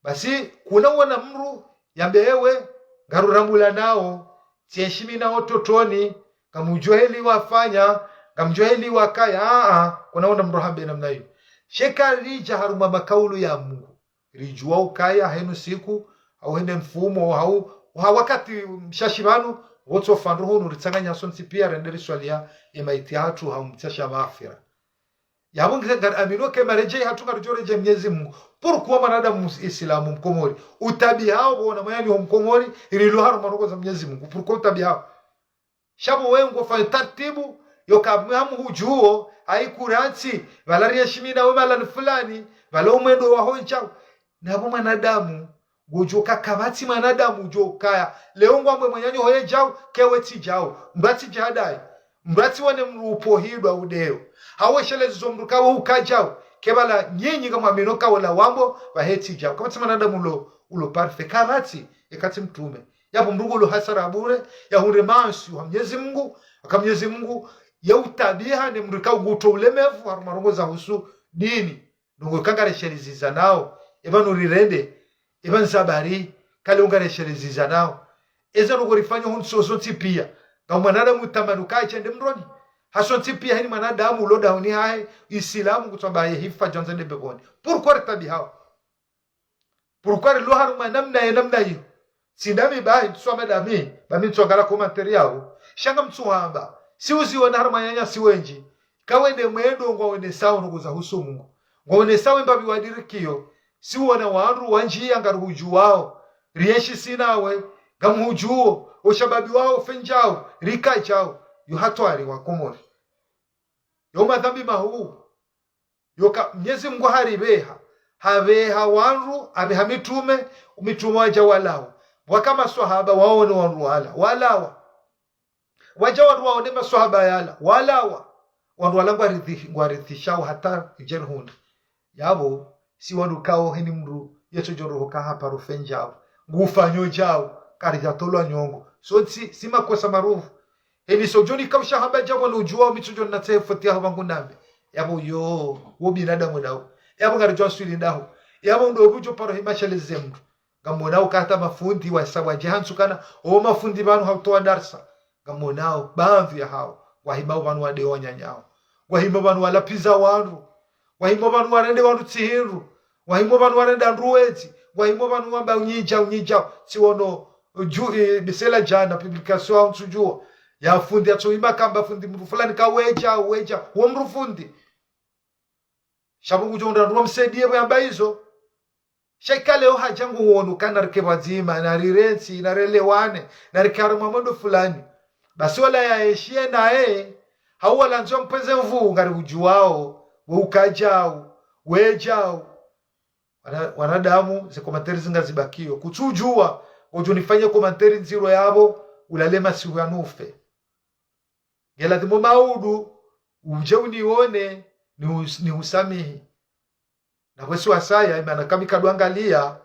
basi kuna uona mru yambeewe garurambula nao tieshimi nao totoni kamujweli wafanya kamujweli wakaya kuna uona mru hambe namna hiyo sheka rija haruma makaulu ya Mungu rijua ukaya henu siku au hende mfumo au wakati mshashibanu woto fanruhu nuritanganya sonti pia renderi swalia imaiti hatu haumtasha mafira yabungi amino ke mareje hatu karujoreje Mwenyezi Mungu Pourquoi mwanadamu Islamu mkomori utabi hao bona mwani wa mkomori ililu haru marongoza Mwenyezi Mungu? Pourquoi utabi hao shabo wengo fa taratibu yokamu hujuo haikuranti valari heshimina wala fulani wala umwendo wa honcha nabo mwanadamu gojoka kabati mwanadamu jokaya leo ngwamwe mwenyanyo hoye jao kewe ti jao mbati jadai mbati wane mrupo hidwa udeo haweshele zomruka wo ukajao kebala nyinyi kama minoka wala wambo baheti jao kama mwanadamu ulo perfect kabati ekati mtume yapo mrugo lo hasara bure ya huremansi wa Mwenyezi Mungu aka Mwenyezi Mungu ya utabiha ni mrika uguto ulemevu harumarongoza husu dini nungo kangare sheriziza nao ebanu rirende eban sabari kale ungare sheriziza nao eza nugo rifanya hunso sonti pia kama mwanadamu tamanuka chende mroni hasonti pia hani mwanadamu lo dauni hai Islamu kutoba hifa jonzende beboni pourquoi tabi hao pourquoi lo haruma namna hiyo sidami bai tusome dami bami tsongala commentary yao shanga mtsuhamba si uziona haruma nyanya si wenji kawende mwendo ngwone sawa nukuza husu Mungu ngwone sawa mbabi wadirikio si uona wanru wanjia ngaruju wao rieshi sinawe gamujuo oshababi wao fenjao rika chao yuhatwari wa komori yoma dhambi mahu yoka Mwenyezi Mungu haribeha habeha wanru abehamitume umitume waja walao wakama swahaba waone wanru walawa waja wanru waone maswahaba yala walawa wanru wala ngwarithishao hata jerhunda yabo si wanru kao hini mru yeto joro ka hapa rufenjao ngufanyo jao karija tolo nyongo so si makosa marufu eni sojoni kausha hamba jabo no juwa mitujo na tefoti haba ngundambe yabo yo wo binadamu dawo yabo ngarijo swili ndaho yabo ndo bujo paro himashale zemdu gamonao kata mafundi wa sawa jihansukana o mafundi banu hautoa darsa gamonao baadhi ya hao wahima banu wade onyanyao wahima banu walapiza wandu wahima banu warende wandu tsihiru wahima banu warenda nduweti wahima banu wamba unyija siwono bisela jana publication au tujua ya fundi atoima kamba fundi mtu fulani kaweja wo mrufundi shabungu jonda ndo msaidie bwa hizo shekale o hajangu wonu kana rikebazima na rirensi na relewane na rikaru mamondo fulani basi wala yaeshie nae hawala nzo mpeze mvu ngari ujuwao we ukajao wejao wanadamu ze komentari zingazibakio kutujua ojonifanye komentari nziro yabo ulalema siku ya nufe gela dimo maudu uje unione ni usamihi na kwesi wasaya imana kami kadwangalia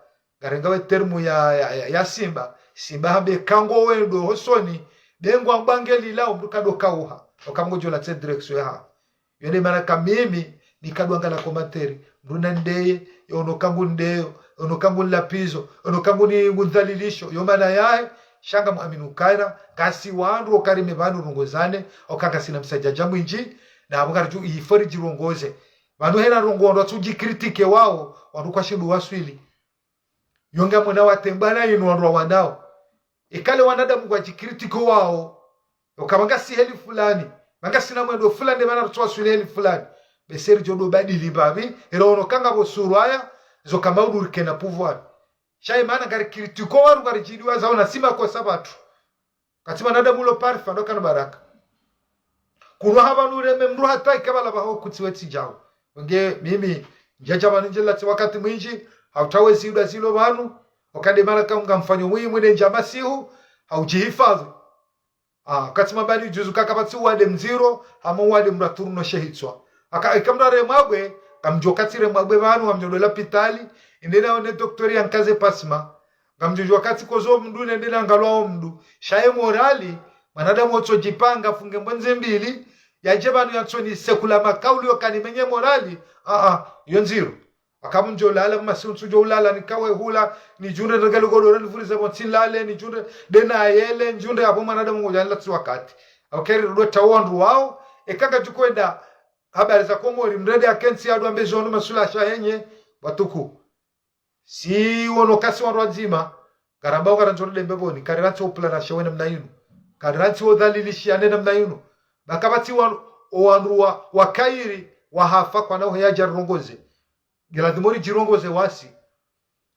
garengawe termu ya simba hambe kango wendo hosoni dengo ambangeli lao mdukado kauha okamgojo la te direction ya yone mana kamimi nikadwangala komentari mruna ndeye yono kangu ndeyo ono kangu lapizo ono kangu ni ngudhalilisho yomana yae shanga muaminu kaira kasi wandu okarime bandu rongozane okaka sina msajaja mwinji na abugarju ifori jirongoze bandu hena rongondo tujikritike wao wandu kwa shindu waswili yonga mwana watembana yinu wandu wanao ikale wanadamu kwa jikritiko wao okamanga si heli fulani manga sina mwendo fulani bana twaswili heli fulani beseri jodo badili babi erono kanga bosurwaya zo kamaudu rikena pouvoir shai mana gari kritiko waru gari jidiwa zaona sima kwa sabatu katima nada mulo parfa ndo kana baraka kunwa haba nure memru hata ikabala baho kutiweti jao nge mimi njajaba njela ti wakati mwinji hautawe siuda zilo banu wakade mara kama mfanyo mwine njama sihu haujihifadhi katima bani juzu kakabati wade mziro ama wade mraturu no shehitswa ikamdare mwagwe kamjokatire mwagwe banu amnyodola pitali indena one doktori yankaze pasma ngamjuju wakati kozo mndu ndena ngalwa mndu shaye morali manadamu otojipanga funge mbonze mbili yaje banu yatsoni sekula makauli okanimenye morali yonziro akamnjola ala masuntu jolala nikawe hula ni junde regalo godoro nifurize bontilale ni junde dena yele njunde hapo manadamu ngoja latsi wakati okeri ro tawandu wao ekanga jukwenda habari za komori mrede akensi adu ambezo no masula shayenye batuku si wono kasi wa rwazima karambao karanjoro dembeboni karirati oplana shawene mnainu karirati odhalilishi anena mnainu bakabati wanruwa wakairi wahafa kwa nao yaja rongoze geladhimori jirongoze wasi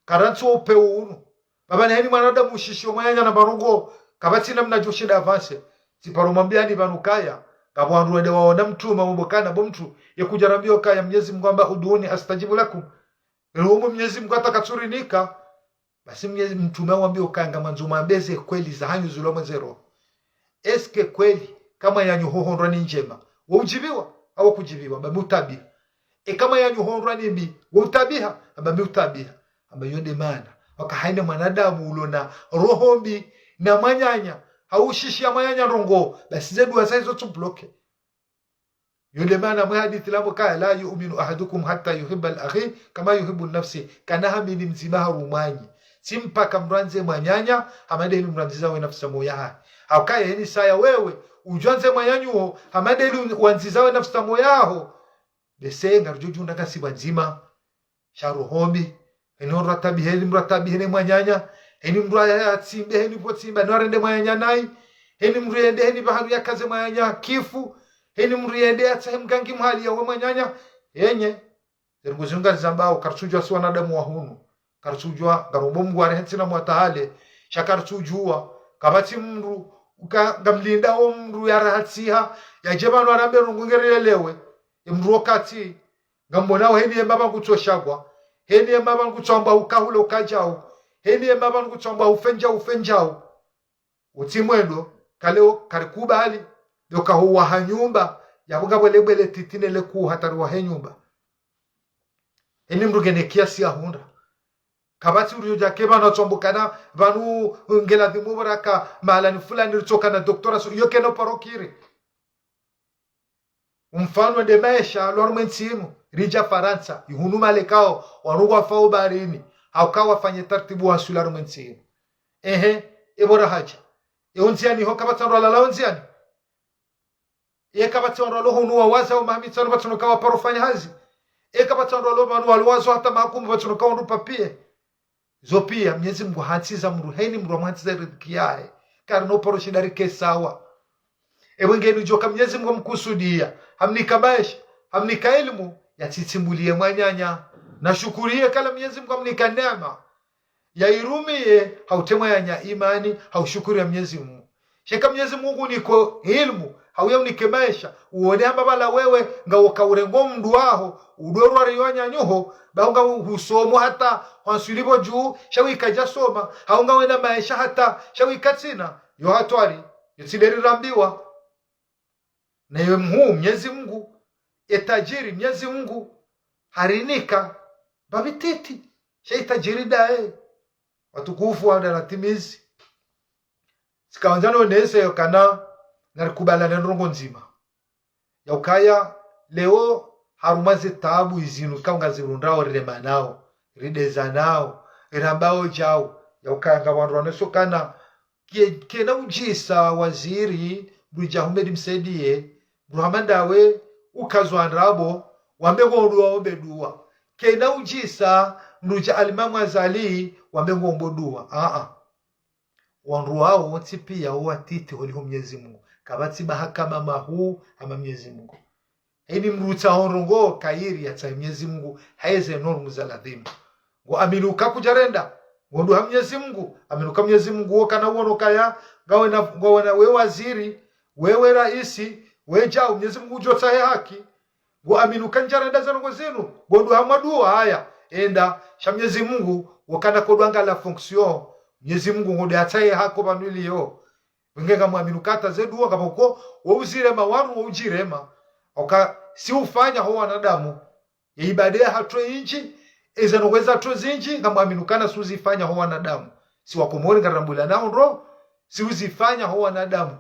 karanso upeu unu baba ni heni mwanadamu shishio mwanya na barongo kabati namna joshida avance tiparomwambia ni banukaya kabwandu wende waona mtu mamobokana bo mtu yakujarambio kaya Mwenyezi Mungu amba uduni astajibu lakum ruhumu Mwenyezi Mungu atakaturinika basi Mwenyezi mtume wambio kanga mwanzo mabeze kweli za hanyu zuloma zero eske kweli kama yanyu hohondwa ni njema waujibiwa au kujibiwa babu tabia kama yanyu hohondwa ni mbi wutabiha babu tabia abayonde mana wakahaina mwanadamu ulona roho mbi na manyanya haushishi ya manyanya rongo basi zedu wasaizo tubloke yule mana mhadithi lamo kaya la yu'minu ahadukum hatta yuhibba al-akhi kama yuhibbu nafsi kana hamini mzimaha rumanyi simpaka mranze manyanya hamade ili mranziza we nafsi moya haukaye heni saya wewe ujanze manyanyuo hamade ili wanziza we nafsi moyaho besenga rujuju ndakasi banzima sharuhombi enora tabiheni mratabiheni manyanya eni mraya tsimbe heni potsimba norende manyanya nai heni mriende heni baharu yakaze manyanya kifu heni mriende atsahe mgangi mhali ya we manyanya yenye zeruguzunga zambao karchujwa si wanadamu wa hunu karchujwa garombo Mungu arehentsina mwatahale shakarchujwa kabati mru ukamlinda o mru yarahatsiha yajebano arambe rungungerelewe mru okati ngambonao heni embaba ngutoshagwa heni embaba ngutsomba ukahule ukajao heni embaba ngutsomba ufenjao utimwendo kaleo karikubali doka huwa hanyumba yabunga bwelebwele titinele ku hatarwa henyumba heni mru genekiasi ahunda kabati uruja keba na chombukana vanu ngela dimuraka malani fulani rutoka na doktora yoke no parokiri umfano de maisha lormentinu rija Faransa yuhunu malekao warugwa fao barini haukawa fanye tartibu wa sula lormentinu ebora haja unziani ho kabata ndo la unziani kabata ndo lo hunu wa waza o mahmitano batano kawa parofanya hazi kabata ndo lo manu alwazo hata mahukumu batano kawa ndo papie zopia Mwenyezi Mungu hansiza mru heni mru mhansiza riziki yae karno poroshidari kesawa ngenu joka Mwenyezi Mungu mkusudia hamnika maisha hamnika elimu yatitimbulie mwanyanya na shukurie kala Mwenyezi Mungu hamnika neema ya irumie hautemwa yanya imani haushukuri ya Mwenyezi Mungu sheka Mwenyezi Mungu niko elimu hauya unike maisha uone ambabala wewe nga wakaurengo mndu waho udorwa riyonya nyoho baunga husomo hata hansilibo juu shawi kaja soma haunga wena maisha hata shawi katsina yo hatwari yotsideri rambiwa na yo Mwenyezi Mungu etajiri Mwenyezi Mungu harinika babititi shaitajiri dae watukufu wa dalatimizi sikawanjano nese yokana narikubala na ndongo nzima ya ukaya leo harumaze tabu izinu kaunga zirundao rilemanao ridezanao irambao jao ya ukaya ngawandu wanesokana kena ujisa waziri Bruja Ahmed msaidie Bruhamandawe ukazwanrabo wambengo nduwa ombedua kena ujisa Bruja Alimamu Azali wambengo ombodua wandu wao wote pia watiti holiho Mwenyezi Mungu kabati mahakama mahu ama Mwenyezi Mungu hini mruta honrongo kairi ya Mwenyezi Mungu haeze normu za ladhimu ngo aminuka kujarenda ngondu ha Mwenyezi Mungu aminuka Mwenyezi Mungu wakana uono kaya ngawena we waziri wewe raisi weja Mwenyezi Mungu jotahe haki ngo aminuka njarenda zanongo zenu ngondu ha madua haya enda sha Mwenyezi Mungu wakana kodwanga la fonction Mwenyezi Mungu ngode ataye hako banwiliyo wengenga muaminukata zedu wakapoko wauzirema wanu waujirema oka si ufanya ho wanadamu ibadea hatwe inchi ezanoweza to zinji nga muaminukana suzifanya ho wanadamu si wakomori ngarambula nao ro si uzifanya ho wanadamu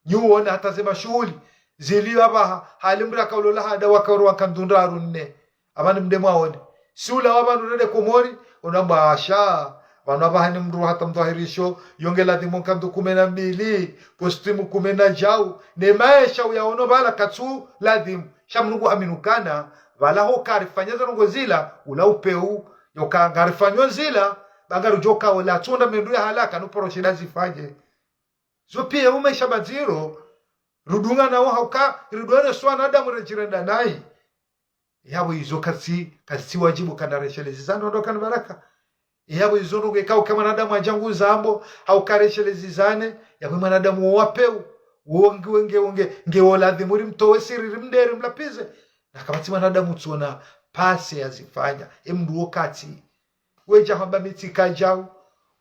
nyuona hata zema shughuli ziliwa ba halimra kaulola hada wakarwa kandundaru nne abani mdemo aone sula wabanu rede komori onamba asha wanabahani mru hata mdhahirisho yongela dhimonka mdu 12 postimu 10 jau ne maisha uyaono bala katsu ladhim shamnungu aminukana wala ho karifanya ngo zila ula upeu yoka ngarifanyo zila bangaru joka wala tunda mendu ya halaka no poroshida zifanye zo pia umaisha baziro rudunga nawo hauka ridwane swana adamu rejirenda nai yabo izo kasi wajibu kana reshelezi zano ndo kana baraka yabo izo nuge kau kama mwanadamu ajangu zambo au kareshelezi zane yabo mwanadamu wapeu wonge oladhi muri mtowe siri mdere mlapize na kama ti mwanadamu tuona pase azifanya emdu wakati weja hamba mitika jau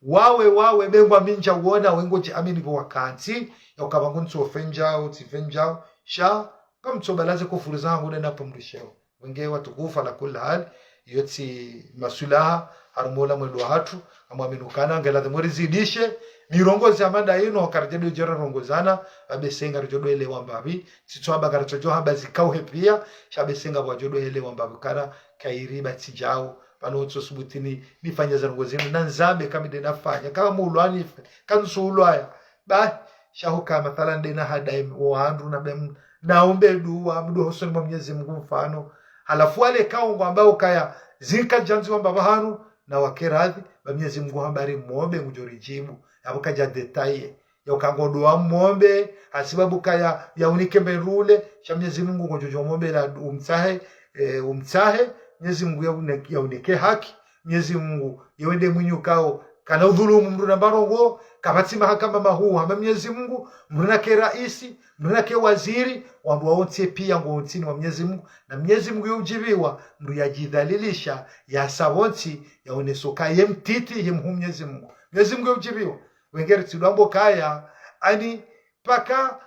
wawe bengwa minja uona wengoje amini kwa wakati ya ukabangu ntu ofenjao tifenjao sha kama mtobalaze kufuru zangu nena pomrisheo wenge watukufa la kula hali yoti masulaha harmola mwendo hatu amwaminukana ngela mwezi zidishe mirongozi amanda yino karjedo jera rongozana abesenga rjodo ele wambabi titwaba garatojo hamba zikau hepia shabesenga bwajodo ele wambabi kana kairiba tijao pano utosubutini nifanya za ngozini na nzambe kama nafanya kama mulwani kanso ulwaya ba shahuka mathalan dena hadaim waandu na bem naombe dua mdu hosoni mwa Mwenyezi Mungu mfano halafu wale kaungo ambao kaya zika janzi wamba bahanu na wakeradhi ba Mwenyezi Mungu habari muombe ngujorijibu yabo kaja detaye ya ukangodoa muombe asibabu kaya ya unike merule sha Mwenyezi Mungu ngojojo muombe la umsahe Mwenyezi Mungu ya unike haki Mwenyezi Mungu yende mwinyukao kana udhulumu mruna barongo kabati mahakama mahuu hama Mwenyezi Mungu mruna ke raisi mruna ke waziri wambu waontie pia ngontini wa Mwenyezi Mungu na Mwenyezi Mungu yujibiwa mru yajidhalilisha ya sabonti ya unesoka yemtiti yemhu Mwenyezi Mungu Mwenyezi Mungu yujibiwa wengeri tidambo kaya ani paka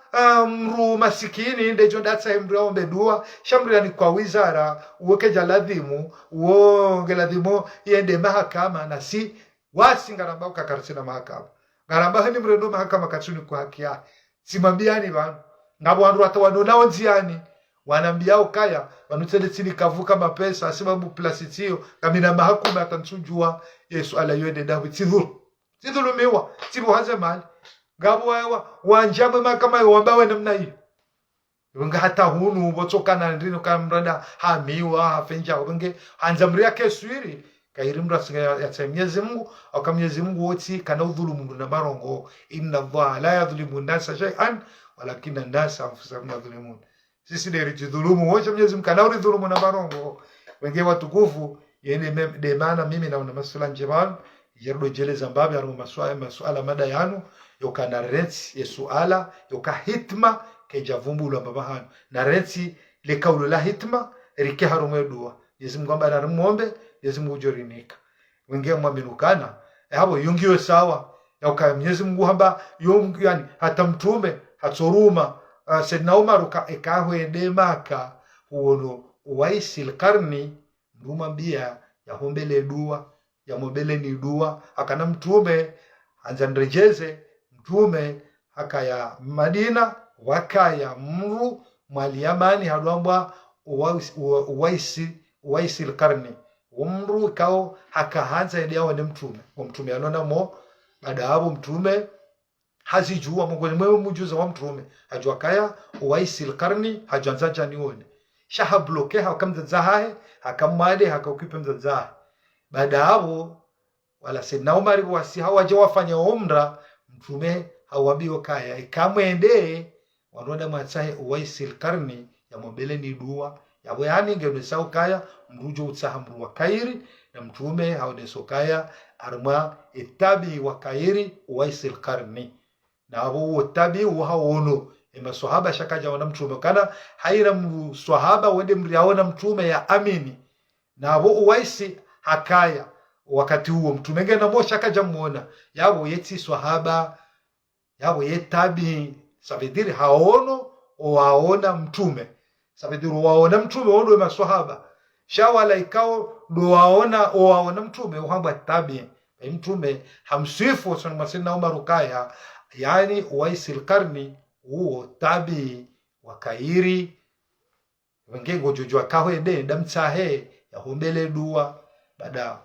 mru masikini ndejo ndatsa mru aombe dua shamri ni kwa wizara uoke jaladhimu uonge ladhimu yende mahakama na si wasi ngaramba ukakarsina mahakama ngaramba hani mrendo mahakama katsuni kwa haki ya simambiani bana ngabo wandu watawano nao nziani wanambia ukaya wanutele tini kavuka mapesa asibabu plasitio kamina mahakuma atanchujua Yesu ala yende dawi tidhulu mewa tibu hanze mali ngabo wanjambe mahakama wambawe namna hiyo wenga hata hunu botokana ndino kamrada hamiwa hafenja wenge hanzamria keswiri kairimra ya Mwenyezi Mungu au Mwenyezi Mungu wote kana udhulumu na barongo inna Allah la yadhlimu an-nasa shay'an walakinna an-nasa anfusahum yadhlimun sisi ndio ridhulumu wote Mwenyezi Mungu kana udhulumu na barongo wenge watukufu yene de maana mimi naona masuala njeman yerdo jele zambabe aru masuala mada yanu yokana rents yesuala yokahitma kejavumbulu ambabahanu na rents le kaulu la hitma rike harume dua Mwenyezi Mungu amba na muombe Mwenyezi Mungu jorinika wengine mwaminukana hapo yungiwe sawa ya Mwenyezi Mungu hamba yungi yani hata mtume hatoruma Sayyidina Umar ekahwe demaka uono waisil karni mrumambia ya hombele dua ya mobele ni dua akana mtume anzandrejeze mtume hakaya Madina wakaya mru mwali Yamani hadwamba waisil karni umru kao hakahanza edia ni mtume anona mo baada hapo mtume hazijua mongoni mwe mujuza wa mtume hajua kaya waisil karni hajanza janione shaha bloke hakamza hae hakamade hakakipe mzaza baada hapo wala Sayyidina Umar wasi hawaje wafanya umra mtume hawabio kaya ikamwende wanoda matsahe waisil karni ya mbele ni dua yabo yani ngene sawa kaya mrujo utsaha mru wa kairi na mtume haone sokaya arma itabi wa kairi waisil karni na abo tabi wa haono maswahaba shakaja wana mtume kana haira mswahaba wende mriaona mtume ya amini na abo waisi hakaya wakati huo mtume ngena mo shakaja muona yabo yeti swahaba yabo yetabi sabidiri haono waona mtume sabidiri waona mtume wao maswahaba shawala ikao ndo waona mtume uhamba tabi mtume hamsifu sana Sayyidina Umar kaya yani waisil karni huo tabi wakairi wengengo jojwa kawe de damtsahe ya hombele dua baada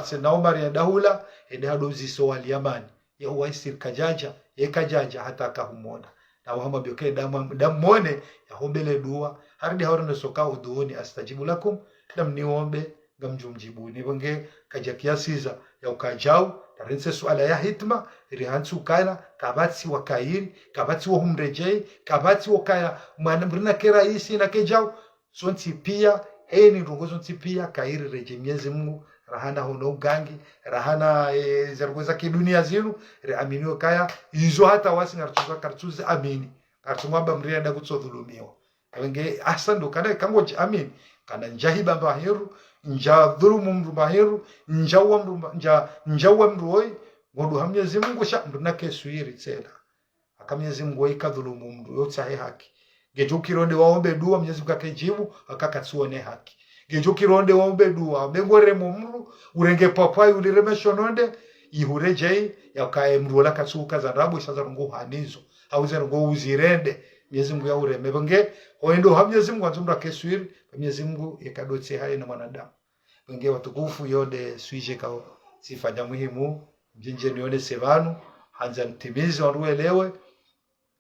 Sayyidina Umar ya dahula ende hadozi so wali Yamani ya waisil kajaja kajaja hata kahumona na wahamba bioke damone ya hombele dua haridi hawana soka udhuoni astajibu lakum damniombe ngamjumjibuni wenge kaja kiasiza ya ukajau tarense swala ya hitma rihansu kana kabati wakairi kabati wa humrejei kabati wakaya mwanamrina ke raisi na kejau sonti pia ni ndongozo nti pia kairi reje Mwenyezi Mungu rahana hono ugangi rahana zergoza kidunia zinu re aminio kaya izo hata wasi ngartuza kartuze amini kartumaba mria da kutsodhulumiwa wenge asando kana kango amini kana njahiba bahiru nja dhulumu mru bahiru njawa mru oi ngodu Mwenyezi Mungu sha mru nake suiri tsela akamyezi Mungu ikadhulumu mru yotsahe haki gejo kironde waombe dua Mwenyezi Mungu akajibu akakatsuone haki gejo kironde waombe dua bengore mumru urenge papai uliremesho nonde ihurejei yakae mru la katsuka za rabu isaza rungu hanizo auze rungu uzirende Mwenyezi Mungu ya ureme benge oendo Mwenyezi Mungu anzumra keswiri Mwenyezi Mungu yakadotse hai na mwanadamu benge watukufu yode suije kao sifanya muhimu mjinje nione sevanu hanza ntimizi waruelewe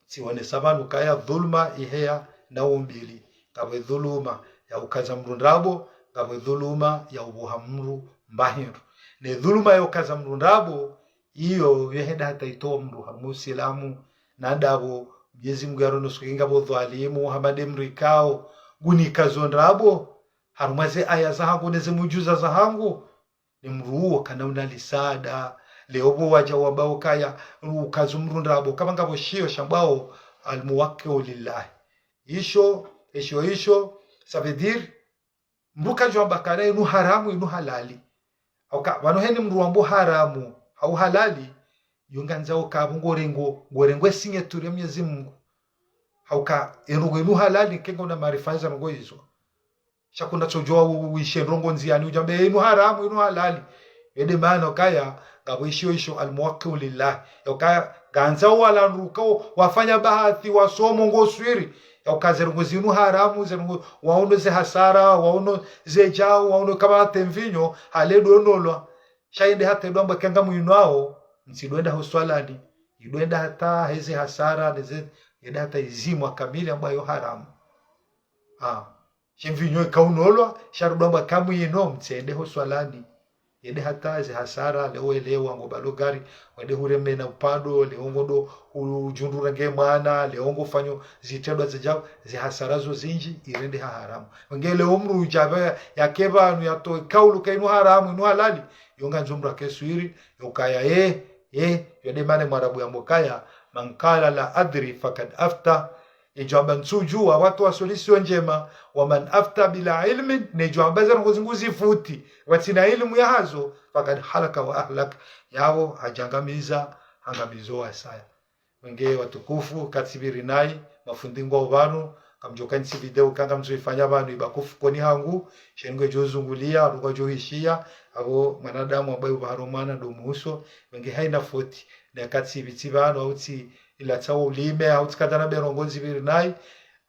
sione sabanu kaya dhulma ihea na umbili kawe dhuluma ya ukaza mrundabo kawe dhuluma ya ubuhamru mbahiru ne dhuluma ya ukaza mrundabo iyo yeheda hata ito mru hamusilamu nadabo Mwenyezi Mungu yarono sukinga bo dhalimu Muhammad mrikao gunikazo ndrabo harumaze aya zahangu neze mujuza zahangu ni mruo kana unalisada leobo waja wabao kaya ukazumrundabo kama ngabo shio shambao almuwakkil lillahi isho ça veut dire mbuka jomba kana inu haramu inu halali auka wano heni mruambo haramu au halali yunganzao ka ngorengo sinye turi Mwenyezi Mungu auka inu halali kengo na marifanza ngo hizo shakunda chojoa uishe rongo nziani ujambe inu haramu inu halali ede maana kaya ngabo isho almuwakkil lillahi yoka ganza wala ruko wafanya bahathi wasomo ngoswiri yokazerungu zinu haramu zerungu waono ze hasara waono ze jao waono kama temvinyo haledo nolwa shainde hata ndomba kanga muinwao msidwenda hoswalani idwenda hata heze hasara neze yenda hata izimwa kamili ambayo haramu shimvinyo kaunolwa sharudomba kamu yino mtsende hoswalani yende hata ze hasara leoelewa ngobalo gari wende hureme na upado leongodo ujundura nge mwana leongo fanyo zitendwa zijao ze hasara zo zinji irende haramu ngele umru ujabe yakeba anu yato kaulu kainu haramu inu halali yonga nzumbra keswiri yokaya yode mane mwarabu ya mokaya mankala la adri fakad afta ijamba nsujua watu wa solution njema waman afta bila ilmi nejamba za ngozinguzi futi watina ilmu ya hazo fakad halaka wa ahlak yao hajangamiza hangamizo asaya wenge watukufu katsibiri nai mafundingo vanu kamjoka nsi video kanga mzoifanya vanu ibakufu koni hangu shengo jozungulia ruko johishia abo mwanadamu ambaye ubaromana do muso wenge haina futi na katsibiti vanu auti ila tawo ulime au tikatana berongozi biri nai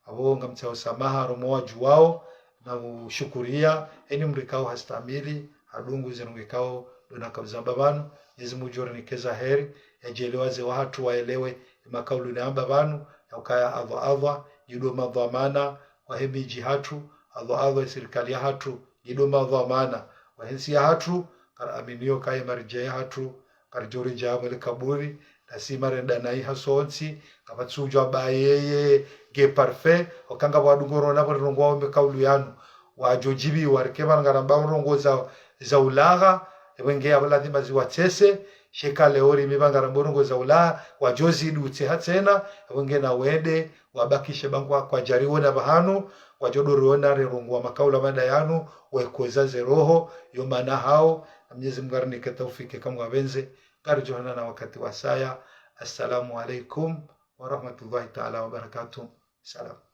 abo ngamtao samaha romoa juwao na ushukuria eni mrikao hastamili adungu zerungikao dona kabzamba banu Mwenyezi Mungu nikeza heri yajelewaze watu waelewe makaulu na amba banu yakaya adha yido madhamana wahebi jihatu adha serikali ya hatu yido madhamana wahensi ya hatu karaminio kaya marje ya hatu karjori jamwe kaburi nasimare danai hasonsi kabatsujo abayeye ge parfait okanga wadungoro na rongo ombe kaulu yanu wajojibi warkeba ngaramba rongo za ulaga wenge abaladi mazi watese sheka leori mibanga rongo za ulaga wajozi dutse hatena wenge na wede wabakishe bangwa kwa jariwo na bahanu wajodoro na rongo wa makaula manda yanu wekoza zeroho yomana hao Mwenyezi Mungu arnike taufike kama wabenze karjuhana na wakati wa saya. Assalamu alaikum warahmatullahi ta'ala wabarakatuh. Salam.